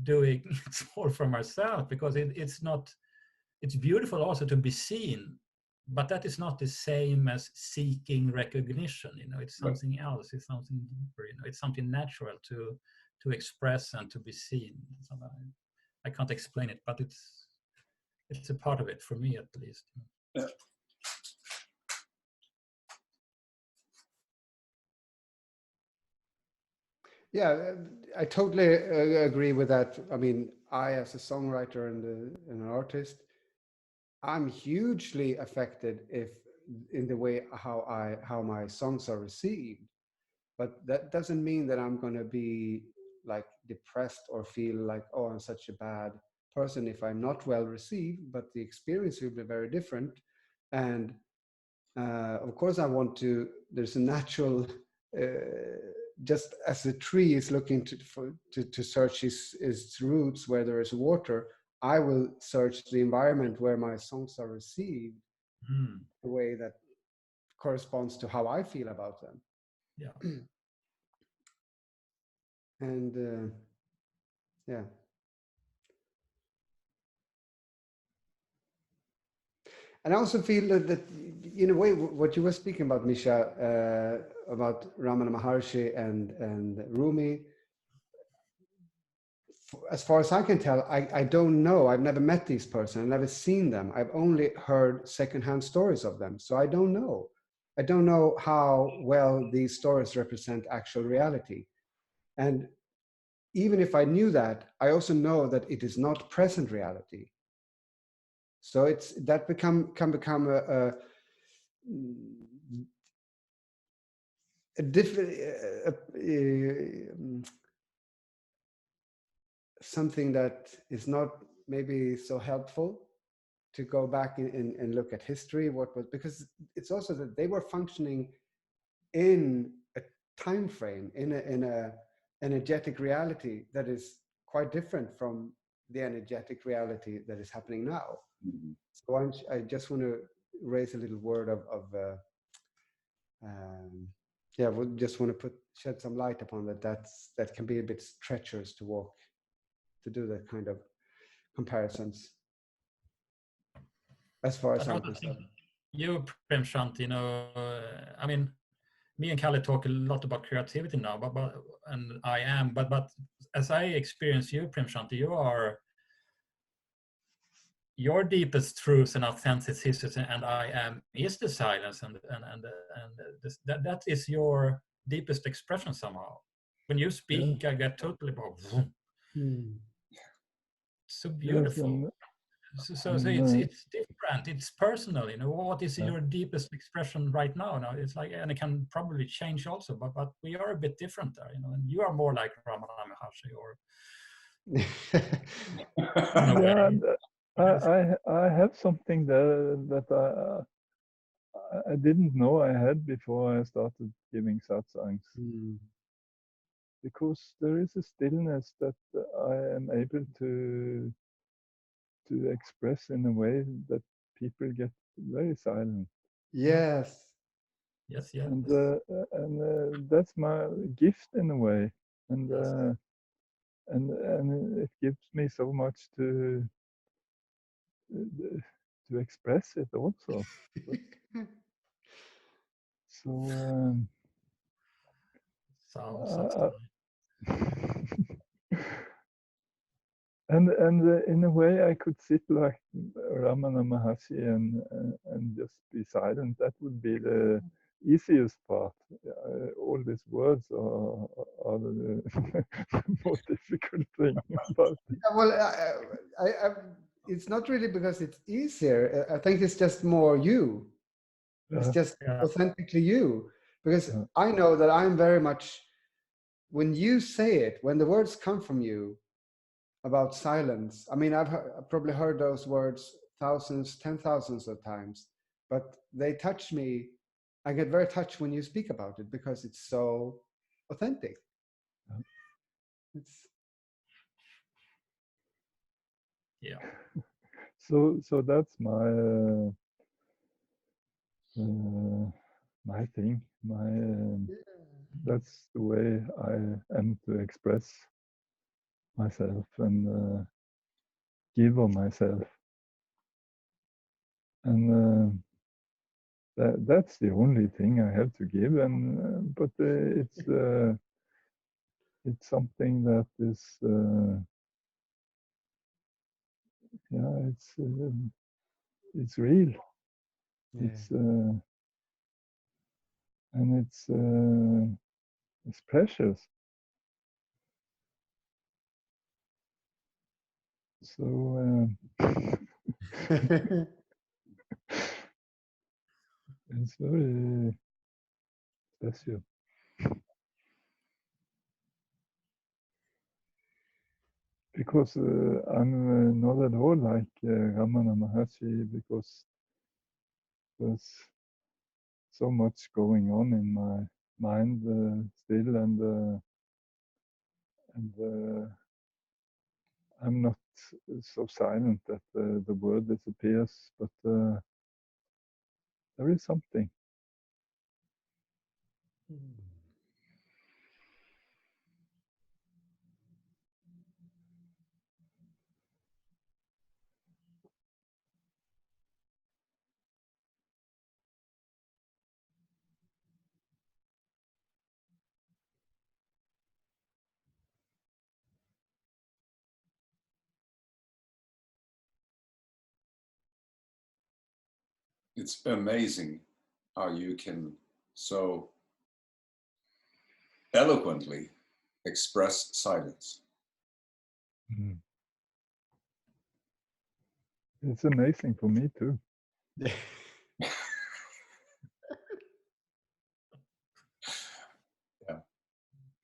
doing it all for myself, because it's beautiful also to be seen, but that is not the same as seeking recognition, you know. It's something else, it's something deeper, you know. It's something natural to express and to be seen. I can't explain it, but it's a part of it for me, at least. Yeah. Yeah, I totally agree with that. I mean, I, as a songwriter and an artist, I'm hugely affected if in the way how my songs are received. But that doesn't mean that I'm going to be like depressed or feel like, oh, I'm such a bad person if I'm not well received. But the experience will be very different. And of course, I want to. There's a natural. Just as the tree is looking to search its roots where there is water, I will search the environment where my songs are received the way that corresponds to how I feel about them. Yeah. And yeah. And I also feel that in a way, what you were speaking about, Misha, about Ramana Maharshi and Rumi, as far as I can tell, I don't know. I've never met these persons. I've never seen them. I've only heard secondhand stories of them. So I don't know. I don't know how well these stories represent actual reality. And even if I knew that, I also know that it is not present reality. So that can become a different something that is not maybe so helpful to go back and look at history, because it's also that they were functioning in a time frame, in a energetic reality that is quite different from the energetic reality that is happening now. Mm-hmm. So I just want to raise a little word yeah, we just want to shed some light upon that. That can be a bit treacherous to do that kind of comparisons, as far as I'm concerned. You, Premchand, you know, I mean, me and Kalle talk a lot about creativity now, but as I experience you, Premchand, you are your deepest truth and authenticity and I am is the silence, and that is your deepest expression somehow. When you speak, I get totally so beautiful. Yes, So it's different. It's personal. You know, what is your deepest expression right now? Now it's like, and it can probably change also. But we are a bit different there. You know, and you are more like Ramana Maharshi, or in a yeah, way. I have something there that I didn't know I had before I started giving satsangs. Because there is a stillness that I am able to express in a way that people get very silent. Yes. Yes, yes. And that's my gift in a way, and Yes. and it gives me so much to express it also. So Sounds and in a way I could sit like Ramana Maharshi and just be silent. That would be the easiest part. All these words are the more difficult thing about it. Well, it's not really because it's easier. I think it's just more you. It's just authentically you. Because I know that I'm very much, when you say it, when the words come from you about silence, I mean, I've probably heard those words thousands, 10,000s of times, but they touch me. I get very touched when you speak about it because it's so authentic. It's, yeah. So that's my thing. That's the way I am to express myself and give of myself, and that's the only thing I have to give. And but it's something that is yeah, it's real. yeah. It's and it's precious. So it's very special. Because I'm not at all like Ramana Maharshi, because there's so much going on in my mind still, and I'm not so silent that the word disappears, but there is something. It's amazing how you can so eloquently express silence. Mm. It's amazing for me too. Yeah.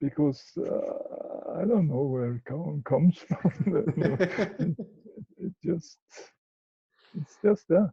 Because I don't know where it comes from. It's just there.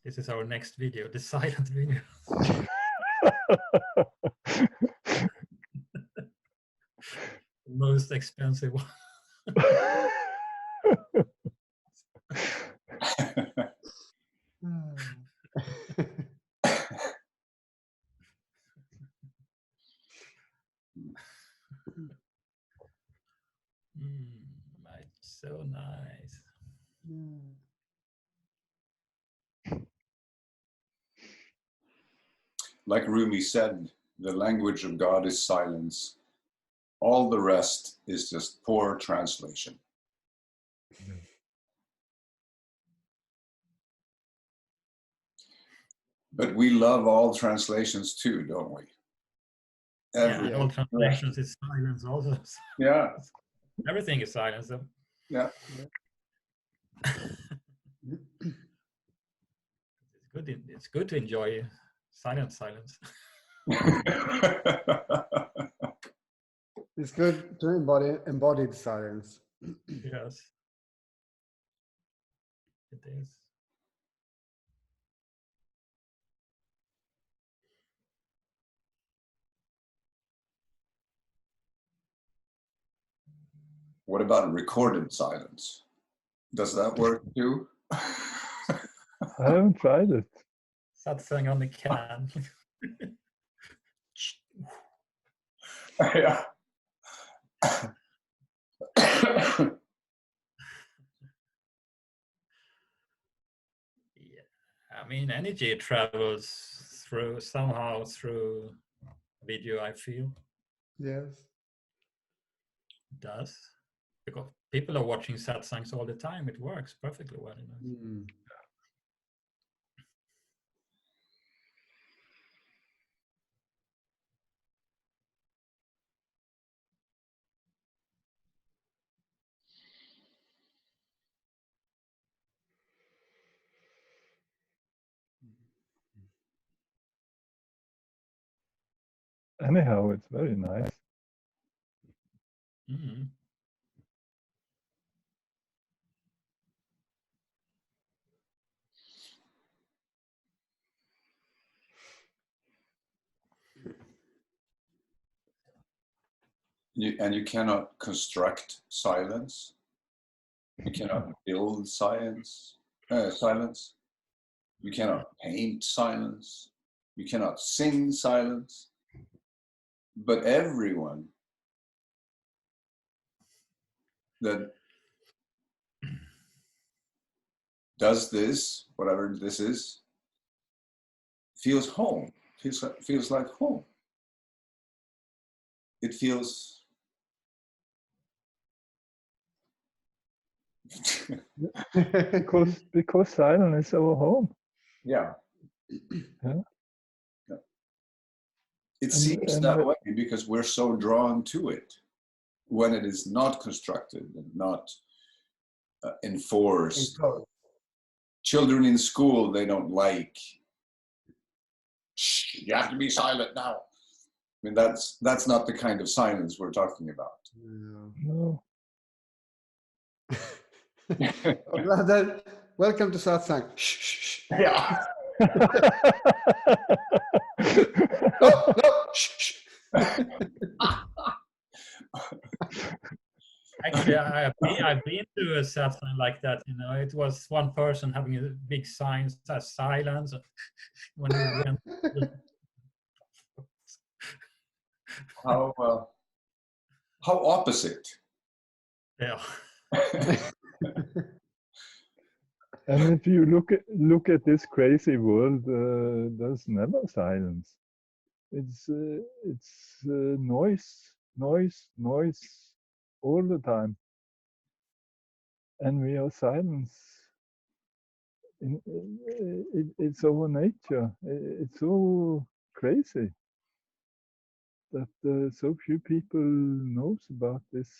This is our next video, the silent video. The most expensive one. It's so nice. Like Rumi said, the language of God is silence. All the rest is just poor translation. But we love all translations too, don't we? Yeah, all translations is silence also. Yeah. Everything is silence. So. Yeah. It's good to enjoy silence. It's good to embodied silence. Yes, it is. What about recorded silence? Does that work too? I haven't tried it. Satsang on the can. Yeah. Yeah, I mean, energy travels somehow through video, I feel. Yes. It does. Because people are watching satsangs all the time. It works perfectly well. You know? Anyhow, it's very nice. Mm-hmm. And you cannot construct silence. You cannot build silence. You cannot paint silence. You cannot sing silence. But everyone that does this, whatever this is, feels home. Feels like home. It feels. because silence is our home. Yeah. Yeah. It seems that way because we're so drawn to it when it is not constructed and not enforced. Children in school, they don't like, shh, you have to be silent now. I mean, that's not the kind of silence we're talking about. No. Welcome to satsang. Shh, shh, shh. Yeah. No, shh, shh. Actually, I've been to a satsang like that. You know, it was one person having a big sign that says silence when we went. How opposite. Yeah. And if you look at this crazy world, there's never silence. It's noise all the time, and we are silence. It's our nature. It's so crazy that so few people knows about this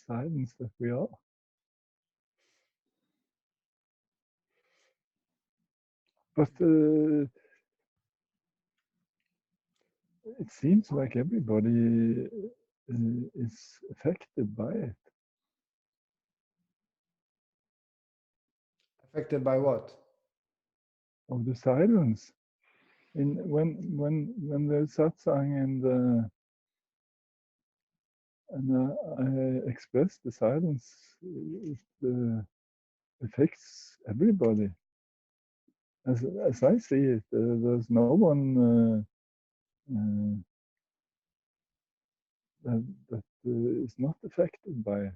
silence that we are. But it seems like everybody is affected by it. Affected by what? of the silence. When there's satsang and I express the silence, it affects everybody. As I see it, there's no one that is not affected by it.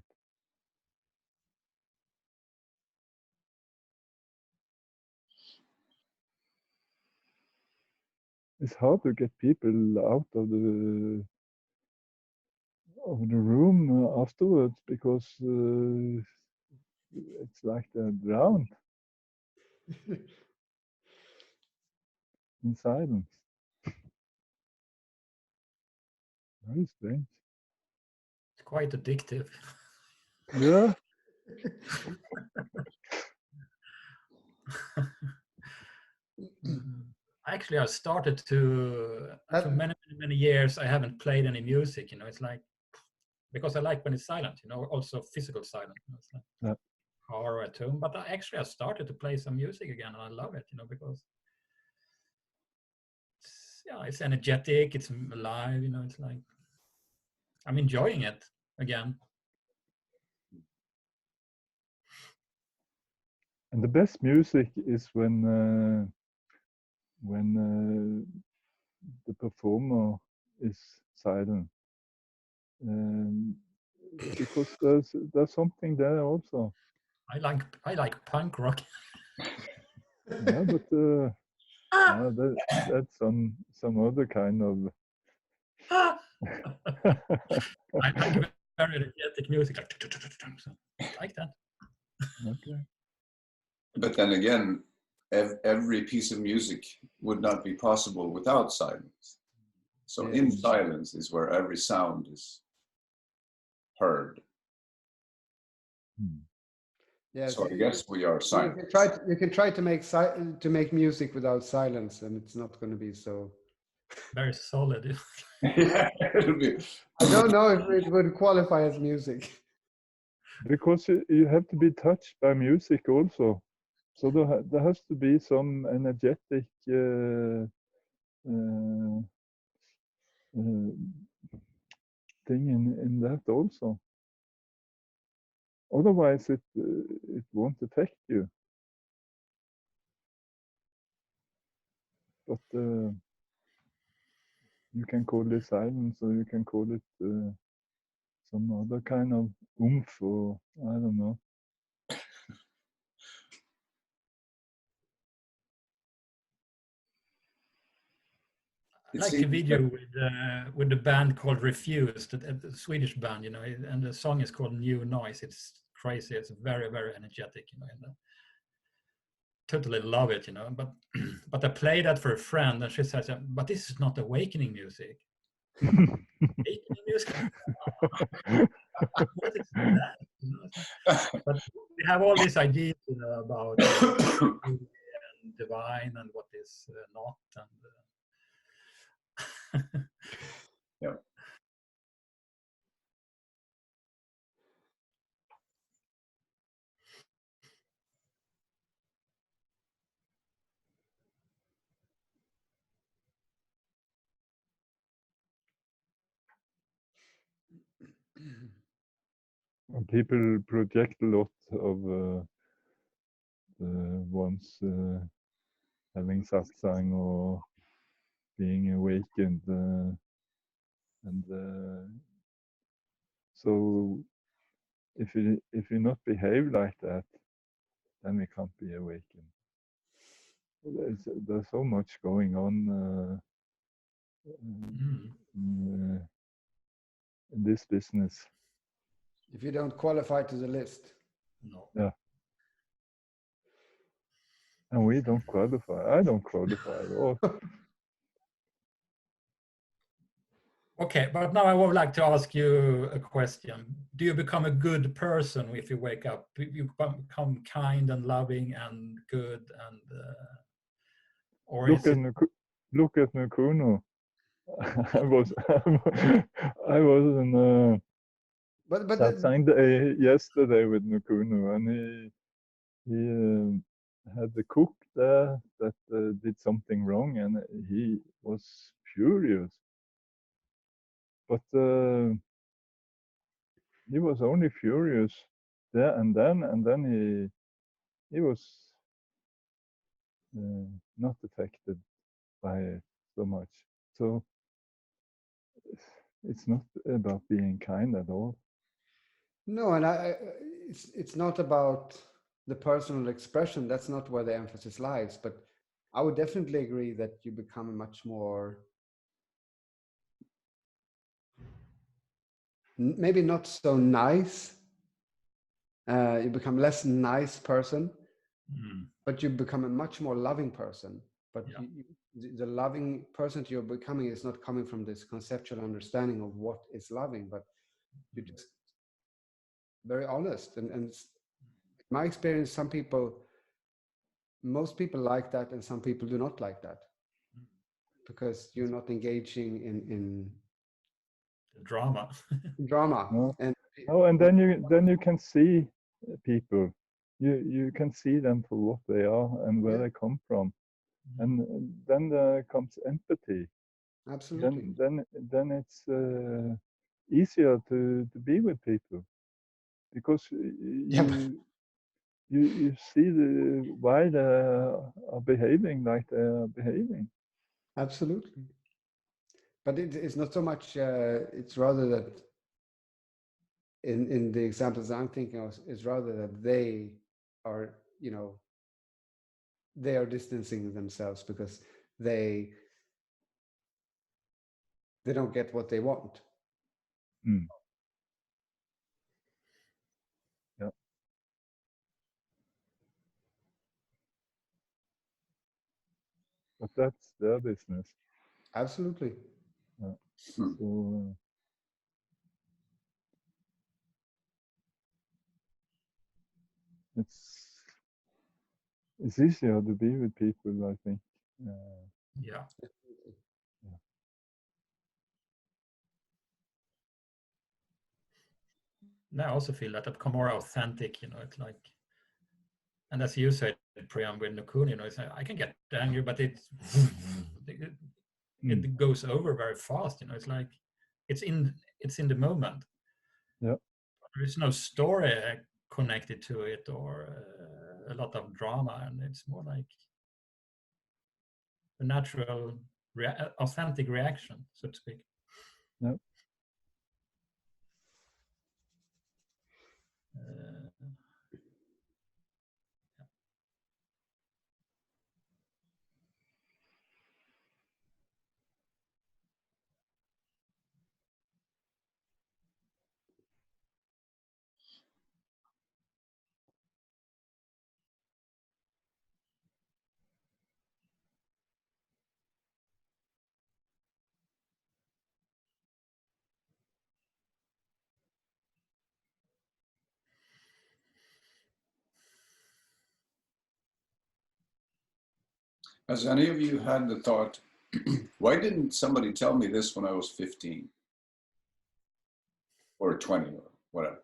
It's hard to get people out of the room afterwards because it's like they're drowned in silence. Very strange. It's quite addictive. Yeah. Actually, I started to, for many years, I haven't played any music, you know, it's like, because I like when it's silent, you know, also physical silence. You know, it's like car at home, but I started to play some music again, and I love it, you know, because it's energetic, it's alive, you know, it's like, I'm enjoying it again. And the best music is when the performer is silent, because there's something there also. I like punk rock. Yeah, but that's some other kind of. I like very energetic music, like that. Okay. But then again, every piece of music would not be possible without silence. So in silence is where every sound is heard. Yes. So I guess we are silent. You can try to make music without silence, and it's not going to be so very solid. Yeah, it'll be. I don't know if it would qualify as music. Because you have to be touched by music also. So there has to be some energetic thing in that also. Otherwise, it won't affect you. But you can call it silence, or you can call it some other kind of oomph, or I don't know. I like a video with the band called Refused, the Swedish band, you know, and the song is called New Noise. It's crazy. It's very, very energetic, you know, and totally love it, you know. But I play that for a friend, and she says, "But this is not awakening music." Awakening music. What is that? You know? But we have all these ideas, you know, about and divine and what is not, and. Yeah. People project a lot of one's having satsang or being awakened, and so if you not behave like that, then we can't be awakened. There's so much going on in this business. If you don't qualify to the list. No. Yeah. And we don't qualify. I don't qualify at all. Okay, but now I would like to ask you a question. Do you become a good person if you wake up? You become kind and loving and good, and or Look at Nukuno. I was in satsang day yesterday with Nukuno, and had the cook there that did something wrong, and he was furious. But he was only furious there and then he was not affected by it so much. So it's not about being kind at all. No, and it's not about the personal expression. That's not where the emphasis lies. But I would definitely agree that you become much more, maybe not so nice. You become less nice person, but you become a much more loving person. But the loving person you're becoming is not coming from this conceptual understanding of what is loving, but you're just very honest. And my experience, most people like that, and some people do not like that, because you're not engaging in drama. drama. And then you can see people. You can see them for what they are and where they come from, and then there comes empathy. Absolutely. Then it's easier to be with people, because you see why they are behaving like they are behaving. Absolutely. But it's not so much. It's rather that in the examples I'm thinking of, is rather that they are, they are distancing themselves because they don't get what they want. Yeah. But that's their business. Absolutely. Yeah. So it's easier to be with people, I think. Yeah. And I also feel that it become more authentic, it's like, and as you said, Priyam, with Nukun, it's like, I can get angry, but it goes over very fast, it's like, it's in the moment. Yeah. There is no story connected to it, or a lot of drama, and it's more like a natural, authentic reaction, so to speak. Yeah. Has any of you had the thought, why didn't somebody tell me this when I was 15 or 20 or whatever?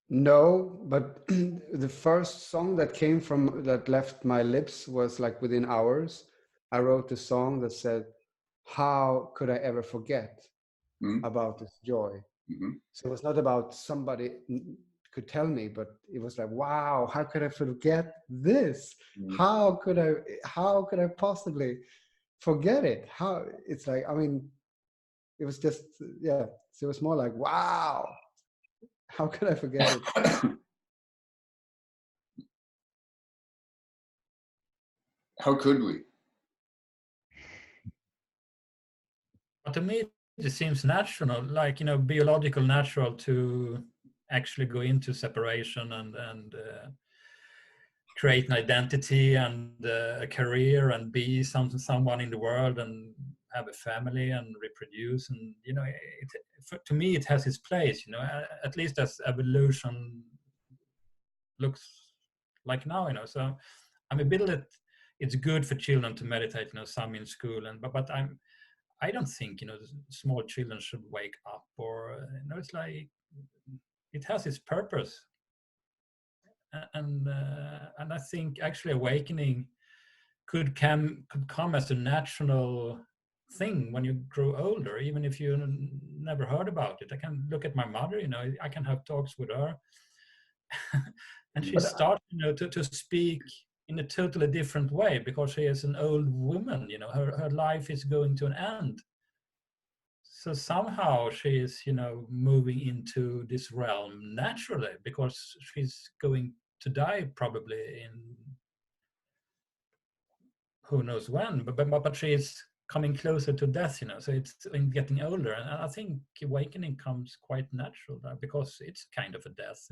No, but the first song that left my lips was like within hours. I wrote a song that said, "How could I ever forget about this joy?" So it was not about somebody could tell me, but it was like, wow, how could I forget this? How could I possibly forget it? It's like, I mean, it was just, yeah. So it was more like, wow, how could I forget it? How could we? But to me, it seems natural, like, biological natural to actually go into separation and create an identity and a career and be someone in the world and have a family and reproduce. And, to me, it has its place, at least as evolution looks like now, So I'm a bit that it's good for children to meditate, some in school, but I don't think, small children should wake up, or, it's like, it has its purpose. and I think actually awakening could come as a natural thing when you grow older, even if you never heard about it. I can look at my mother, I can have talks with her, and she starts, to speak in a totally different way because she is an old woman. Her life is going to an end. So somehow she is, moving into this realm naturally because she's going to die probably in who knows when, but she is coming closer to death, so it's in getting older. And I think awakening comes quite natural there because it's kind of a death.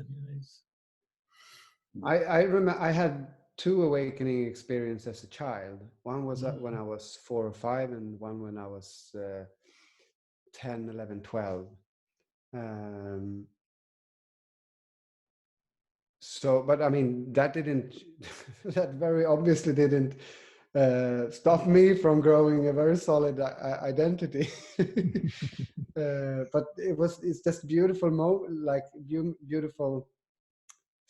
I remember I had 2 awakening experiences as a child. One was when I was 4 or 5, and one when I was 10, 11, 12. So, but I mean, that very obviously didn't stop me from growing a very solid identity. But it's just beautiful beautiful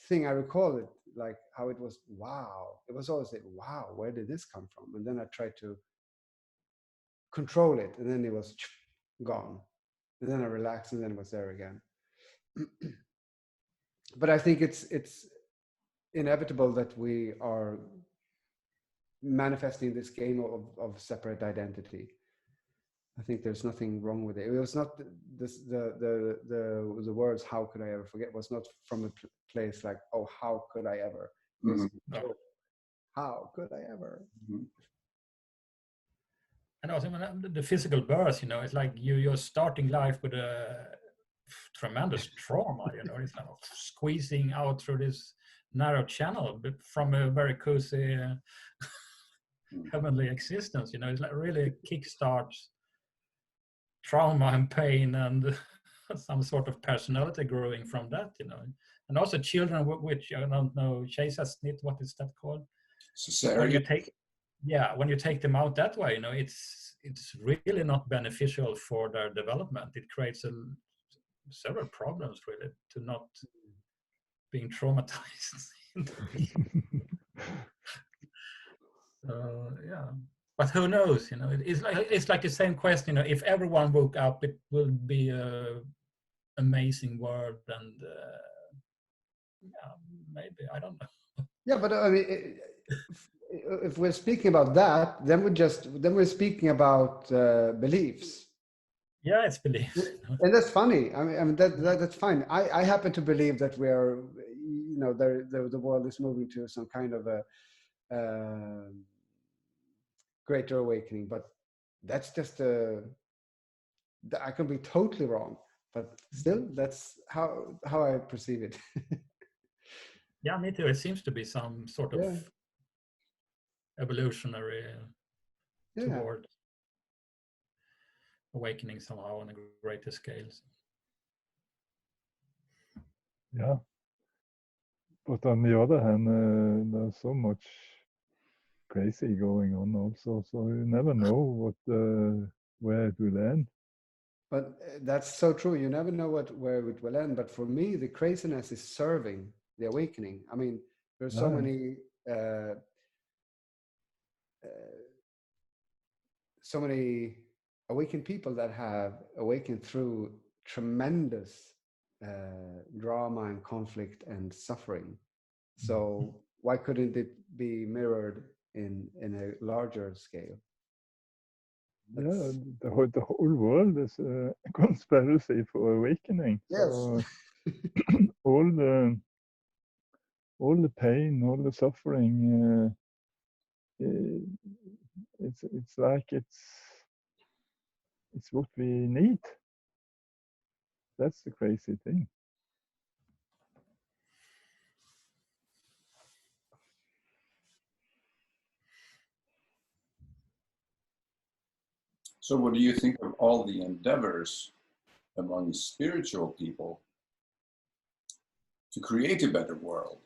thing. I recall it, like how it was, wow. It was always like, wow, where did this come from? And then I tried to control it, and then it was gone. And then I relaxed, and then it was there again. But I think it's inevitable that we are manifesting this game of separate identity. I think there's nothing wrong with it. It was not the words "how could I ever forget" was not from a place like, oh, how could I ever? Oh, how could I ever? And also the physical birth, it's like you're starting life with a tremendous trauma. It's like squeezing out through this narrow channel, but from a very cozy heavenly existence. It's like really kickstarts trauma and pain and some sort of personality growing from that. And also children, which I don't know, kejsarsnitt, what is that called? Cesarean. When you take them out that way, it's really not beneficial for their development. It creates several problems really to not being traumatized. Yeah, but who knows? It's like the same question. If everyone woke up, it will be a amazing world, and maybe, I don't know. Yeah, but I mean, if we're speaking about that, then we're speaking about beliefs. Yeah, it's beliefs. And that's funny. I mean that's fine. I happen to believe that we are, the world is moving to some kind of a greater awakening, but that's just I could be totally wrong, but still, that's how I perceive it. Yeah, me too. It seems to be some sort of evolutionary toward awakening somehow on a greater scale. Yeah. But on the other hand, there's so much crazy going on also, so you never know where it will end. But that's so true. You never know where it will end. But for me, the craziness is serving the awakening. I mean, there's so many awakened people that have awakened through tremendous drama and conflict and suffering. So why couldn't it be mirrored in a larger scale? Yeah, the whole world is a conspiracy for awakening. Yes. So all the pain, all the suffering, it's like it's what we need. That's the crazy thing. So what do you think of all the endeavors among spiritual people to create a better world?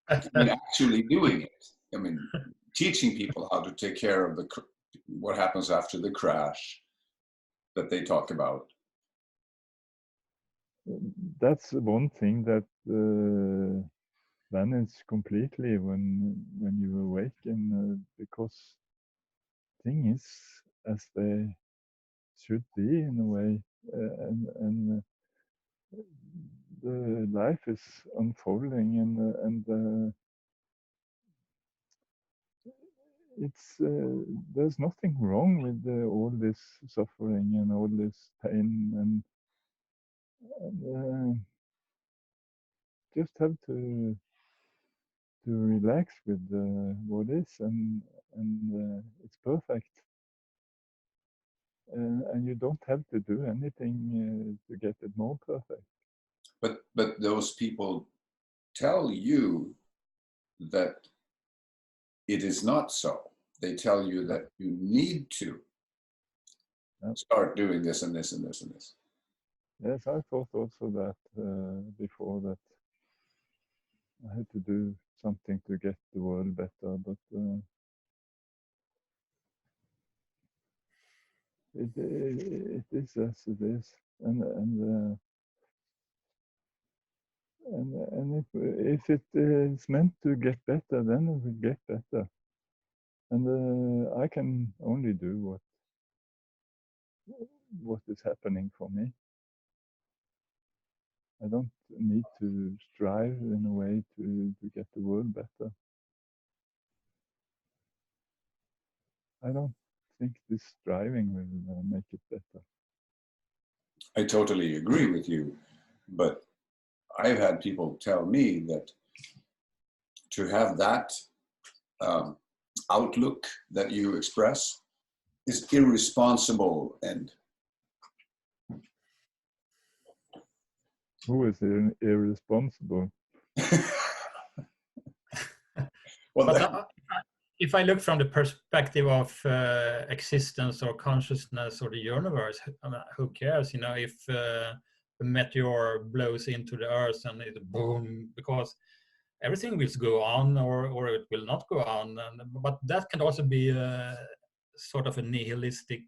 I mean, actually doing it. I mean, teaching people how to take care of what happens after the crash that they talk about. that's one thing that vanishes completely when you awaken, because things as they should be in a way, and the life is unfolding, and it's there's nothing wrong with all this suffering and all this pain, and just have to relax with what is, and it's perfect, and you don't have to do anything to get it more perfect. But those people tell you that it is not so. They tell you that you need to start doing this and this and this and this. Yes, I thought also that before, that I had to do something to get the world better, but it is as it is, and if it is meant to get better, then it will get better, and I can only do what is happening for me. I don't need to strive in a way to get the world better. I don't think this striving will make it better. I totally agree with you, but I've had people tell me that to have that outlook that you express is irresponsible and Who is irresponsible? well, But if I look from the perspective of existence or consciousness or the universe, I mean, who cares? You know, if a meteor blows into the earth and it boom, because everything will go on or it will not go on. But that can also be a sort of a nihilistic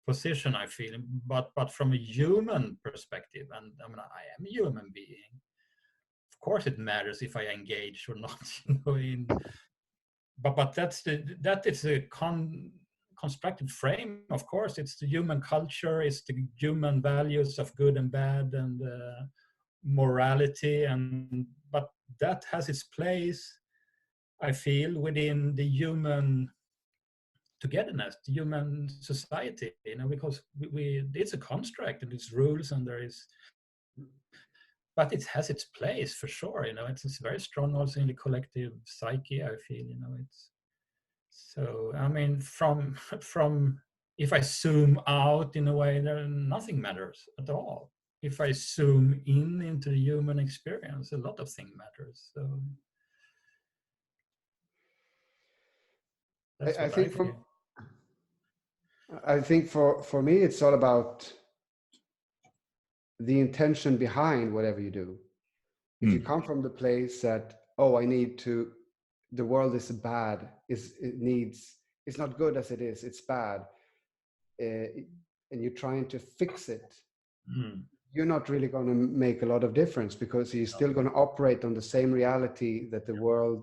position, I feel. But from a human perspective, and I mean, I am a human being. Of course, it matters if I engage or not. You know, but that is a constructed frame. Of course, it's the human culture, it's the human values of good and bad and morality, but that has its place, I feel, within the human togetherness, the human society, you know, because it's a construct and it's rules and there is, but it has its place for sure, you know. It's very strong also in the collective psyche, I feel, you know. It's so, I mean, from if I zoom out in a way, there nothing matters at all. If I zoom in into the human experience, a lot of things matters. So that's I what think I feel. I think for me, it's all about the intention behind whatever you do. If you come from the place that, oh, I need to, the world is bad, it's not good as it is, it's bad, and you're trying to fix it, you're not really going to make a lot of difference, because you're still going to operate on the same reality that the world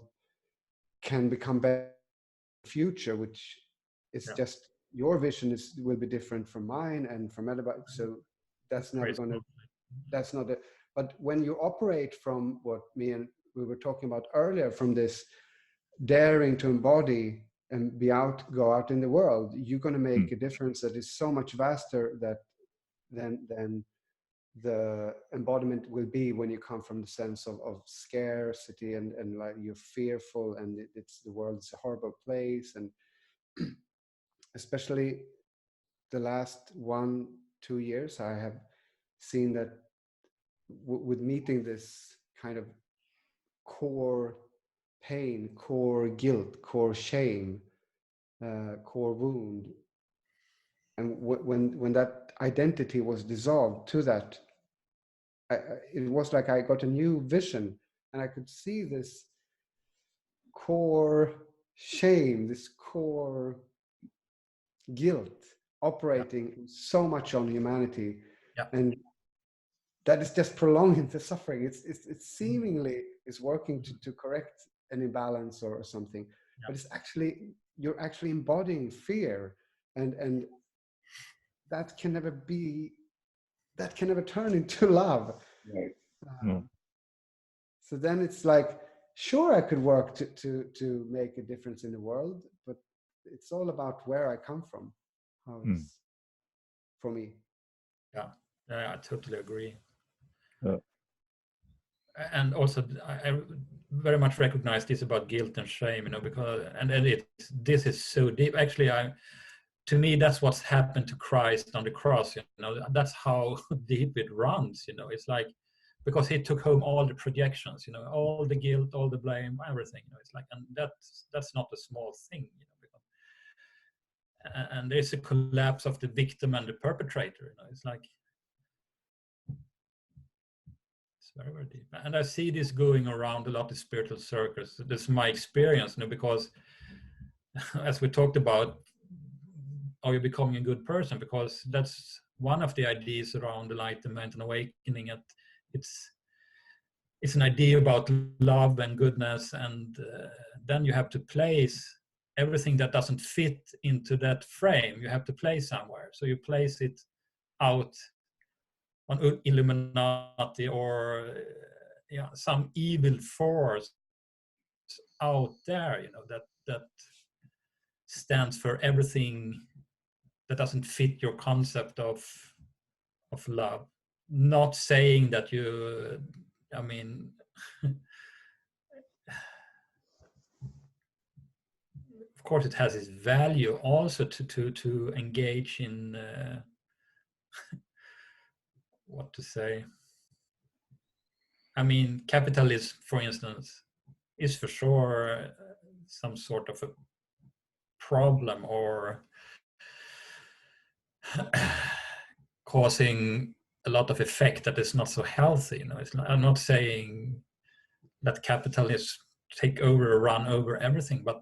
can become better in the future, which is just your vision will be different from mine and from everybody. So that's never going to, that's not it. But when you operate from what me and we were talking about earlier, from this daring to embody and go out in the world, you're going to make a difference that is so much vaster than the embodiment will be when you come from the sense of scarcity and like you're fearful and it's the world is a horrible place. And especially the last 1-2 years, I have seen that with meeting this kind of core pain, core guilt, core shame, core wound, and when that identity was dissolved to that, it was like I got a new vision, and I could see this core shame, this core guilt operating so much on humanity. And that is just prolonging the suffering. It's seemingly is working to correct an imbalance or something, but it's actually, you're actually embodying fear, and that can never be, that can never turn into love. Right. So then it's like, sure, I could work to make a difference in the world, but it's all about where I come from, how it's for me. Yeah, I totally agree. Yeah. And also, I very much recognize this about guilt and shame, you know, because this is so deep. Actually, to me, that's what's happened to Christ on the cross. You know, that's how deep it runs. You know, it's like, because he took home all the projections, you know, all the guilt, all the blame, everything. You know, it's like, and that's not a small thing, you know, because, and there's a collapse of the victim and the perpetrator. You know, it's like, it's very, very deep. And I see this going around a lot of spiritual circles. This is my experience, you know, because as we talked about, are you becoming a good person? Because that's one of the ideas around enlightenment and awakening. It's an idea about love and goodness, and then you have to place everything that doesn't fit into that frame. You have to place somewhere. So you place it out on Illuminati or some evil force out there, you know, that stands for everything that doesn't fit your concept of love. Not saying that you, I mean, of course it has its value also to engage in what to say. I mean, capitalism, for instance, is for sure some sort of a problem, or causing a lot of effect that is not so healthy. You know, I'm not saying that capitalists take over or run over everything, but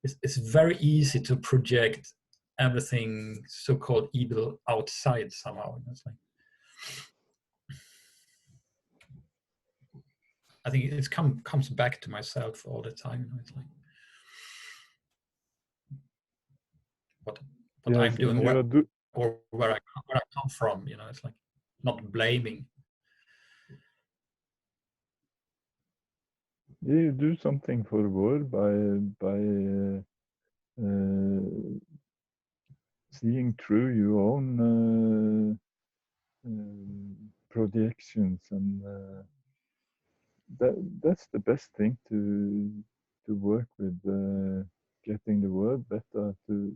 it's very easy to project everything so-called evil outside somehow. You know, it's like, I think it comes back to myself all the time. You know, it's like what Yes, I'm doing, and or where I come from. You know, it's like not blaming. you do something for the world by seeing through your own projections, and that's the best thing to work with, getting the world better, to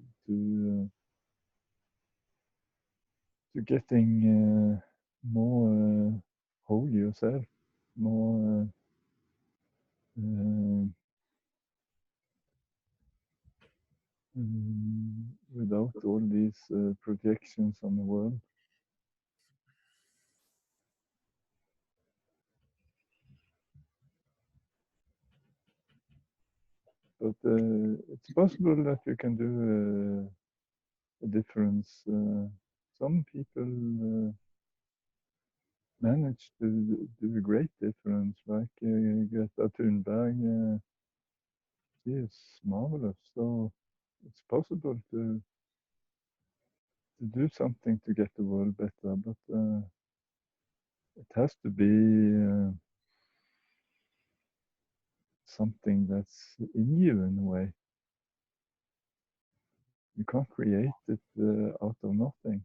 getting more whole yourself, more without all these projections on the world. But it's possible that you can do a difference. Some people manage to do a great difference, like Greta Thunberg. She is marvelous. So it's possible to do something to get the world better, but it has to be something that's in you in a way. You can't create it out of nothing.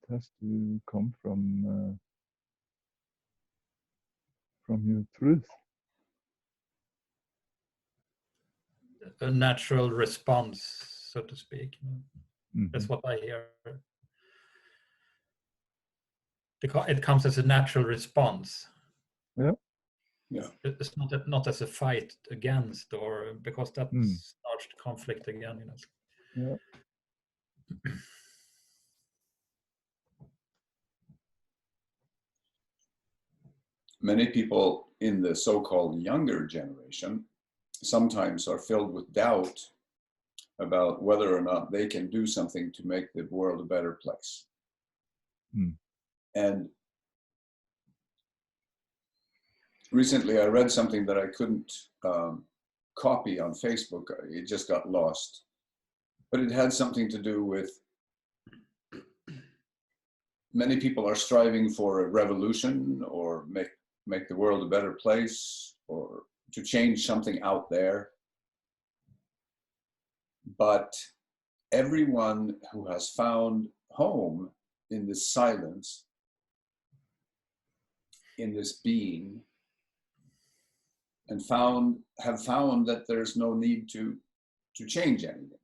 It has to come from your truth. A natural response, so to speak. Mm-hmm. That's what I hear. It comes as a natural response. Yeah. Yeah. It's not as a fight against, or because that starts conflict again. You know. Yeah. Many people in the so-called younger generation sometimes are filled with doubt about whether or not they can do something to make the world a better place. And recently I read something that I couldn't copy on Facebook. It just got lost. But it had something to do with many people are striving for a revolution or make the world a better place or to change something out there. But everyone who has found home in this silence, in this being, and have found that there's no need to change anything.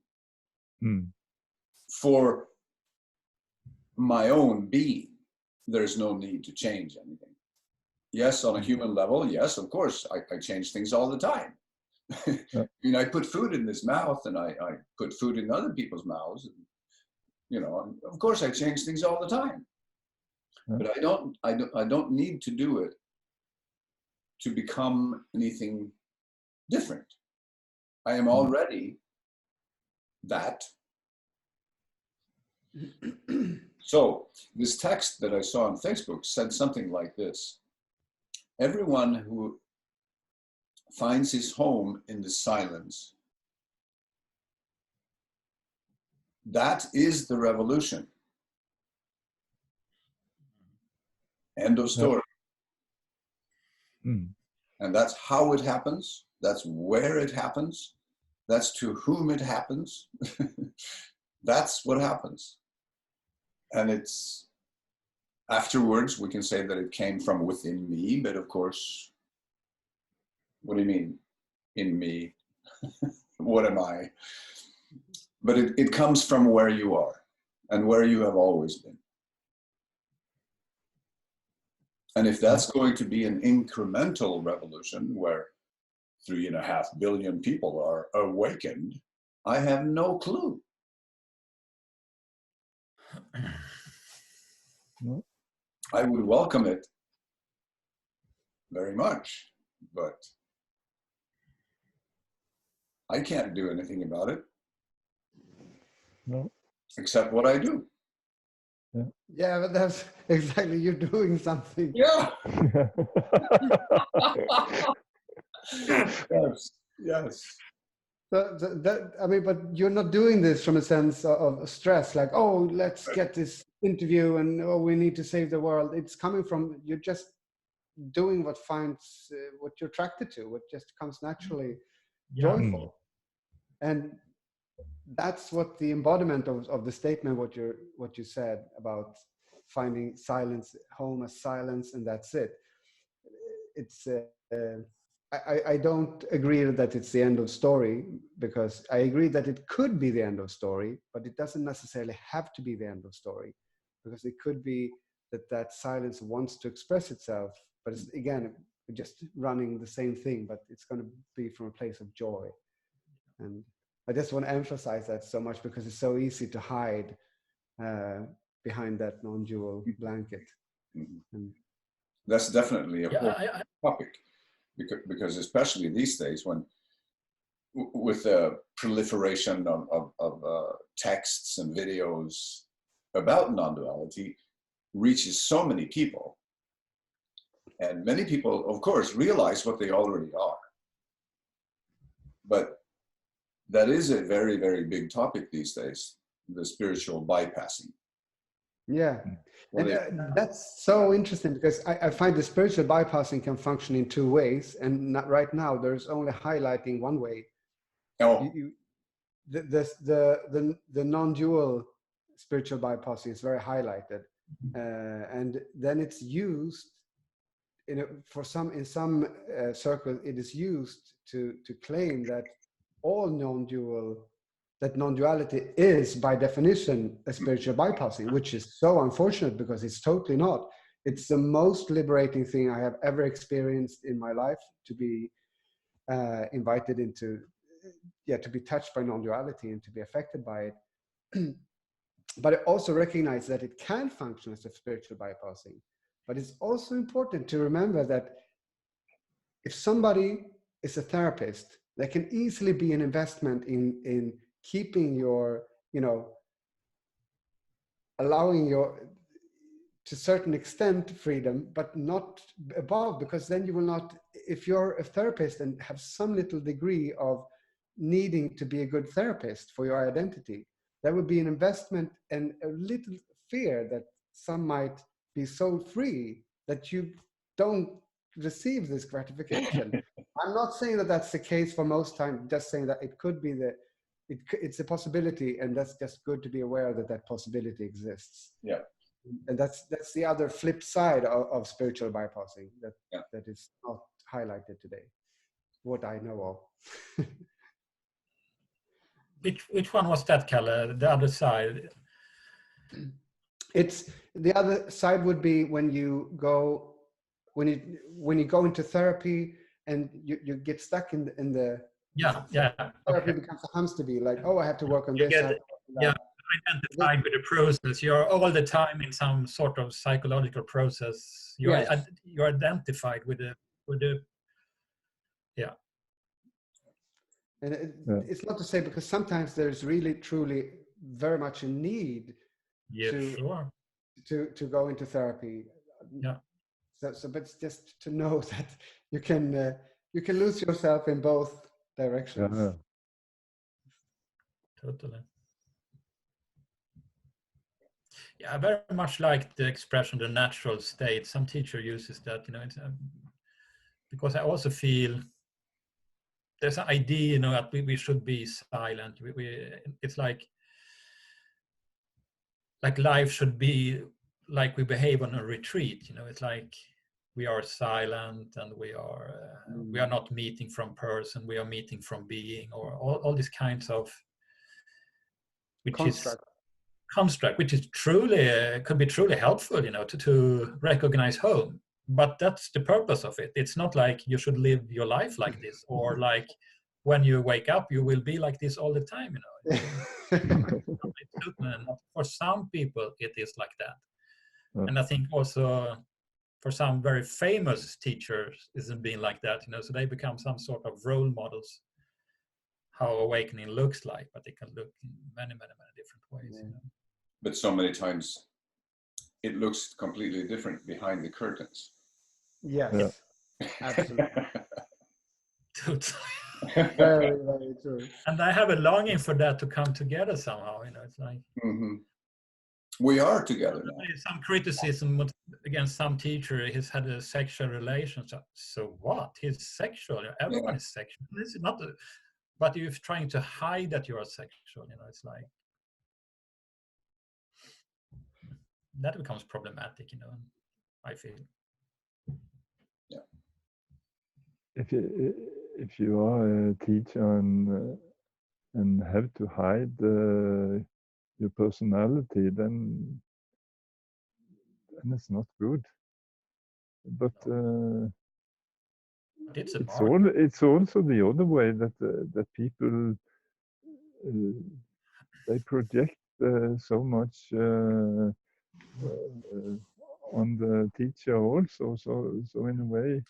For my own being, there's no need to change anything. Yes, on a human level, yes, of course, I change things all the time. Yeah. You know, I put food in this mouth and I put food in other people's mouths. And, you know, of course I change things all the time. Yeah. But I don't need to do it to become anything different. I am already that. So this text that I saw on Facebook said something like this: everyone who finds his home in the silence, that is the revolution. End of story. And that's how it happens. That's where it happens. That's to whom it happens. That's what happens. And it's afterwards we can say that it came from within me, but of course, what do you mean in me? What am I? But it comes from where you are and where you have always been. And if that's going to be an incremental revolution where 3.5 billion people are awakened, I have no clue. I would welcome it very much, but I can't do anything about it. No. Except what I do. Yeah, but that's exactly, you're doing something. Yeah. Yes. Yes. I mean, but you're not doing this from a sense of stress, like, oh, let's get this interview and oh, we need to save the world. It's coming from, you're just doing what finds, what you're attracted to, what just comes naturally joyful. And that's what the embodiment of the statement, what you said about finding silence, home as silence, and that's it. It's, I don't agree that it's the end of story, because I agree that it could be the end of story, but it doesn't necessarily have to be the end of story, because it could be that silence wants to express itself, but it's, again, just running the same thing, but it's going to be from a place of joy. And I just want to emphasize that so much, because it's so easy to hide behind that non-dual blanket. And that's definitely a topic, because especially these days, when with the proliferation of texts and videos about non-duality reaches so many people, and many people, of course, realize what they already are. But that is a very, very big topic these days, the spiritual bypassing. Yeah, and that's so interesting, because I find the spiritual bypassing can function in two ways, and not right now there's only highlighting one way. Oh. The non-dual spiritual bypassing is very highlighted, and then it's used in some circles. It is used to claim that all that non-duality is by definition a spiritual bypassing, which is so unfortunate, because it's totally not. It's the most liberating thing I have ever experienced in my life, to be invited into, to be touched by non-duality and to be affected by it. But I also recognize that it can function as a spiritual bypassing. But it's also important to remember that if somebody is a therapist, there can easily be an investment in keeping your, allowing to a certain extent freedom, but not above, because then you will not, if you're a therapist and have some little degree of needing to be a good therapist for your identity, that would be an investment and a little fear that some might be so free that you don't receive this gratification. I'm not saying that that's the case for most time, just saying that it could be it's a possibility, and that's just good to be aware that that possibility exists. Yeah. And that's the other flip side of spiritual bypassing that is not highlighted today, what I know of. Which one was that, Kalle? The other side? It's the other side would be when you go into therapy and you get stuck in the therapy becomes a hamster wheel, like, oh, I have to work on this. Identified with the process. You're all the time in some sort of psychological process. You're identified with the And it's not to say, because sometimes there's really truly very much a need to go into therapy. Yeah. So but it's just to know that you can lose yourself in both directions. Yeah. Totally. Yeah, I very much like the expression "the natural state." Some teacher uses that, it's, because I also feel there's an idea, that we should be silent. It's like life should be like we behave on a retreat. It's like we are silent and we are not meeting from person. We are meeting from being, or all these kinds of construct, which is truly could be truly helpful, to recognize home. But that's the purpose of it. It's not like you should live your life like this, or like when you wake up you will be like this all the time. For some people it is like that, and I think also for some very famous teachers isn't being like that. So they become some sort of role models how awakening looks like, but it can look in many different ways. But so many times it looks completely different behind the curtains. Yes, absolutely. Totally. Very, very true. And I have a longing for that to come together somehow. It's like we are together now. Some criticism against some teacher. He's had a sexual relationship. So what? He's sexual. Everyone is sexual. This is not. But you're trying to hide that you are sexual. It's like that becomes problematic. I feel. Yeah. If you are a teacher and have to hide your personality, then it's not good. But it's also the other way that people they project so much on the teacher also. So in a way,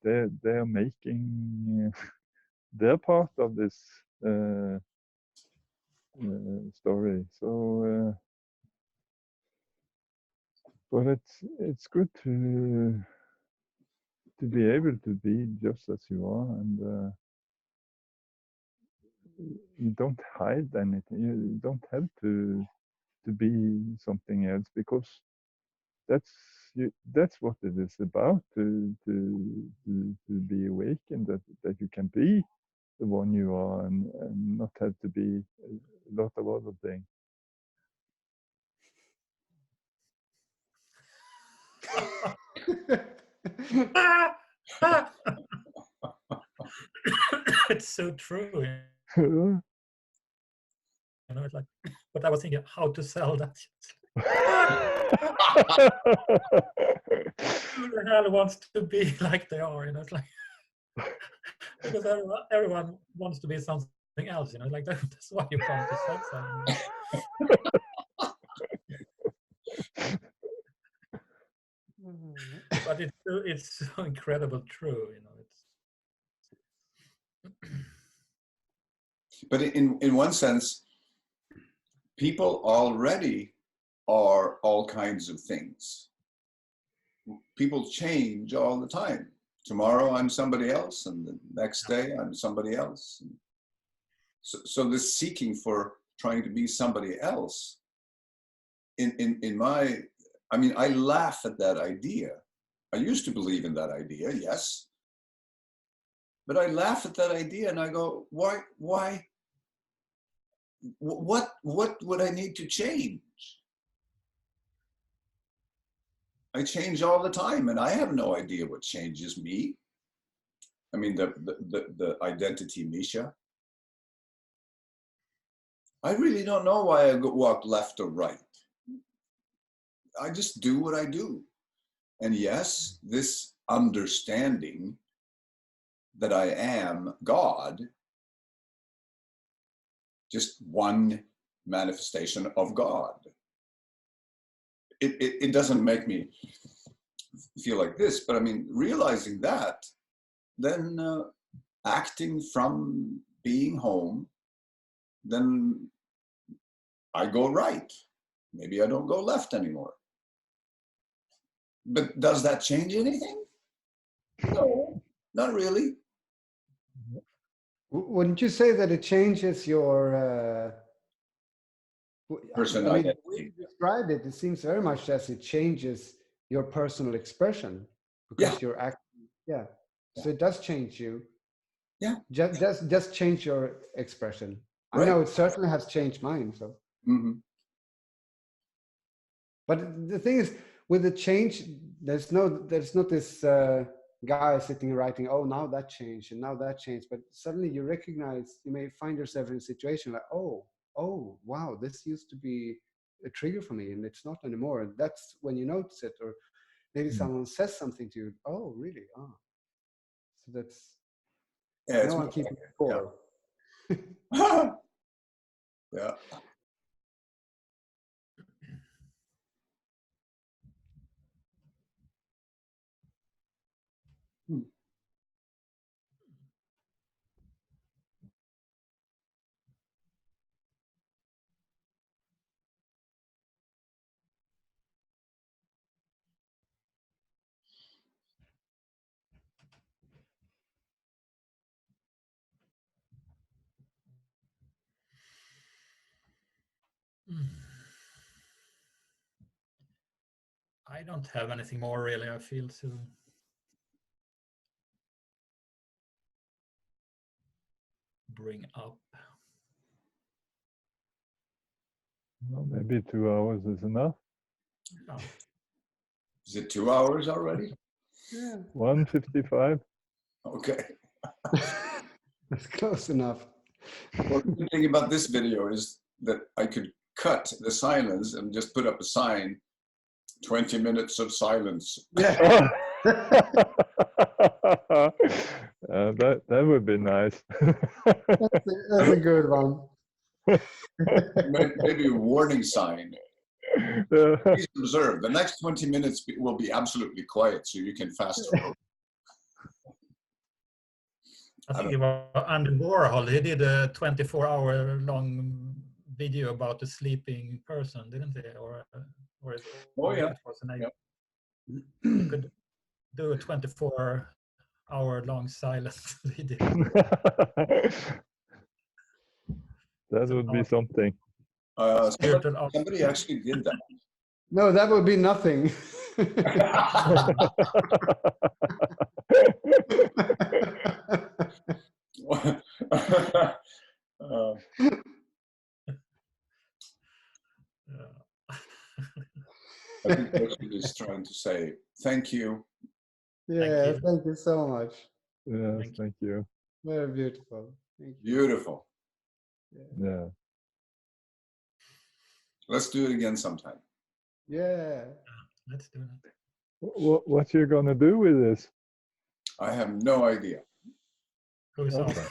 they are making their part of this story. So, but it's good to be able to be just as you are, and you don't hide anything. You don't have to be something else, because that's what it is about, to be awakened, that you can be the one you are, and not have to be a lot of other things. It's so true. It's like, but I was thinking how to sell that. Who the hell wants to be like they are? It's like because everyone wants to be something else. Like that's why you come to sex. But it's so incredible true. But in one sense, people already are all kinds of things. People change all the time. Tomorrow I'm somebody else, and the next day I'm somebody else. So this seeking for trying to be somebody else, I mean, I laugh at that idea. I used to believe in that idea, yes. But I laugh at that idea and I go, why, what would I need to change? I change all the time and I have no idea what changes me. I mean, the identity Misha. I really don't know why I walk left or right. I just do what I do. And yes, this understanding that I am God, just one manifestation of God. It doesn't make me feel like this, but I mean, realizing that, then acting from being home, then I go right. Maybe I don't go left anymore. But does that change anything? No, not really. Wouldn't you say that it changes your Personal I mean, identity. when you describe it, it seems very much as it changes your personal expression because you're acting. Yeah. So it does change you. Yeah. Just change your expression. Right. I know it certainly has changed mine. So. Mm-hmm. But the thing is, with the change, there's not this guy sitting and writing, oh, now that changed and now that changed. But suddenly you recognize, you may find yourself in a situation like, oh, wow, this used to be a trigger for me and it's not anymore. And that's when you notice it. Or maybe someone says something to you, oh, really? Oh. So that's, no one keeping score. Yeah. Yeah. I don't have anything more really, I feel, to bring up. Well, maybe 2 hours is enough. Oh. Is it 2 hours already? Yeah. 1:55. Okay. That's close enough. Well, the good thing about this video is that I could cut the silence and just put up a sign, 20 minutes of silence. Yeah. That would be nice. That's a good one. Maybe a warning sign. Please observe, the next 20 minutes will be absolutely quiet, so you can fast forward. I think it was Andy Warhol. He did a 24-hour-long video about a sleeping person, didn't he? Or Oh yeah. It was an You could do a 24-hour-long silent video. That would be something. Somebody actually did that. No, that would be nothing. I think Richard is trying to say thank you. Yeah, thank you so much. Yes, thank you. Very beautiful. Thank you. Beautiful. Yeah. Let's do it again sometime. Yeah. Let's do that. What you gonna do with this? I have no idea. Okay.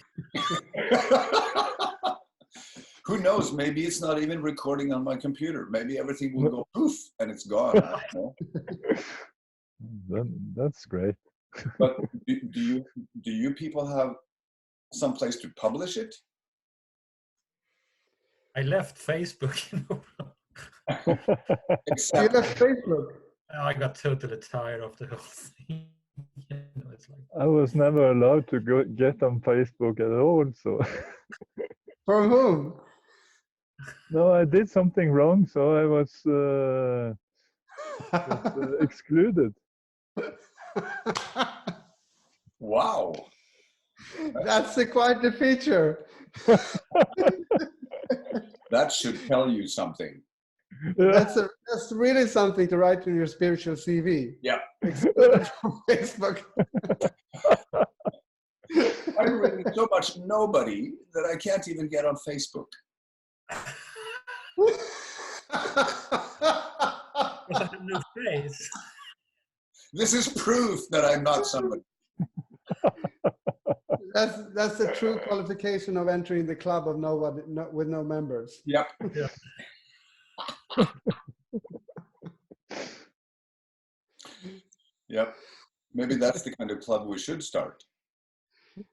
Who knows? Maybe it's not even recording on my computer. Maybe everything will go poof and it's gone. I don't know. That's great. But do you people have some place to publish it? I left Facebook. You Except left Facebook. I got totally tired of the whole thing. It's like, I was never allowed to get on Facebook at all. So From whom? no, I did something wrong. So I was excluded. wow. That's quite the feature. That should tell you something. That's really something to write in your spiritual CV. Yeah. Excluded from Facebook. I'm really so much nobody that I can't even get on Facebook. I have no face. This is proof that I'm not somebody. That's the true qualification of entering the club of nobody, with no members. Yep. Yeah. Yep. Maybe that's the kind of club we should start.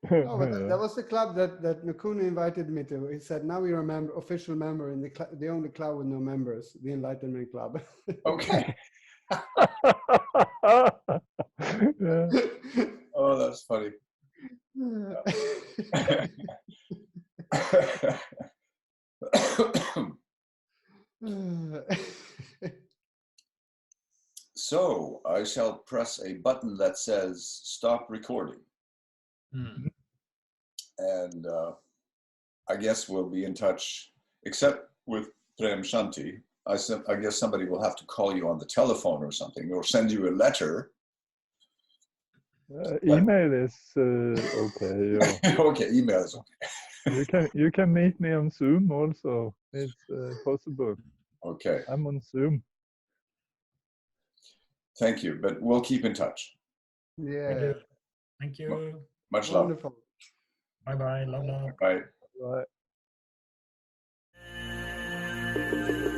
Oh, but that was the club that Nukunu invited me to. He said, now you're a official member in the only club with no members, the Enlightenment Club. Okay. Yeah. Oh, that's funny. So I shall press a button that says stop recording. Mm. And I guess we'll be in touch, except with Prem Shanti. I guess somebody will have to call you on the telephone or something, or send you a letter. Email is okay. Okay, email is okay. You can meet me on Zoom also. It's possible. Okay, I'm on Zoom. thank you, but we'll keep in touch. Yeah. Thank you. Much love. Wonderful. Bye bye. Love, love. Bye. Bye.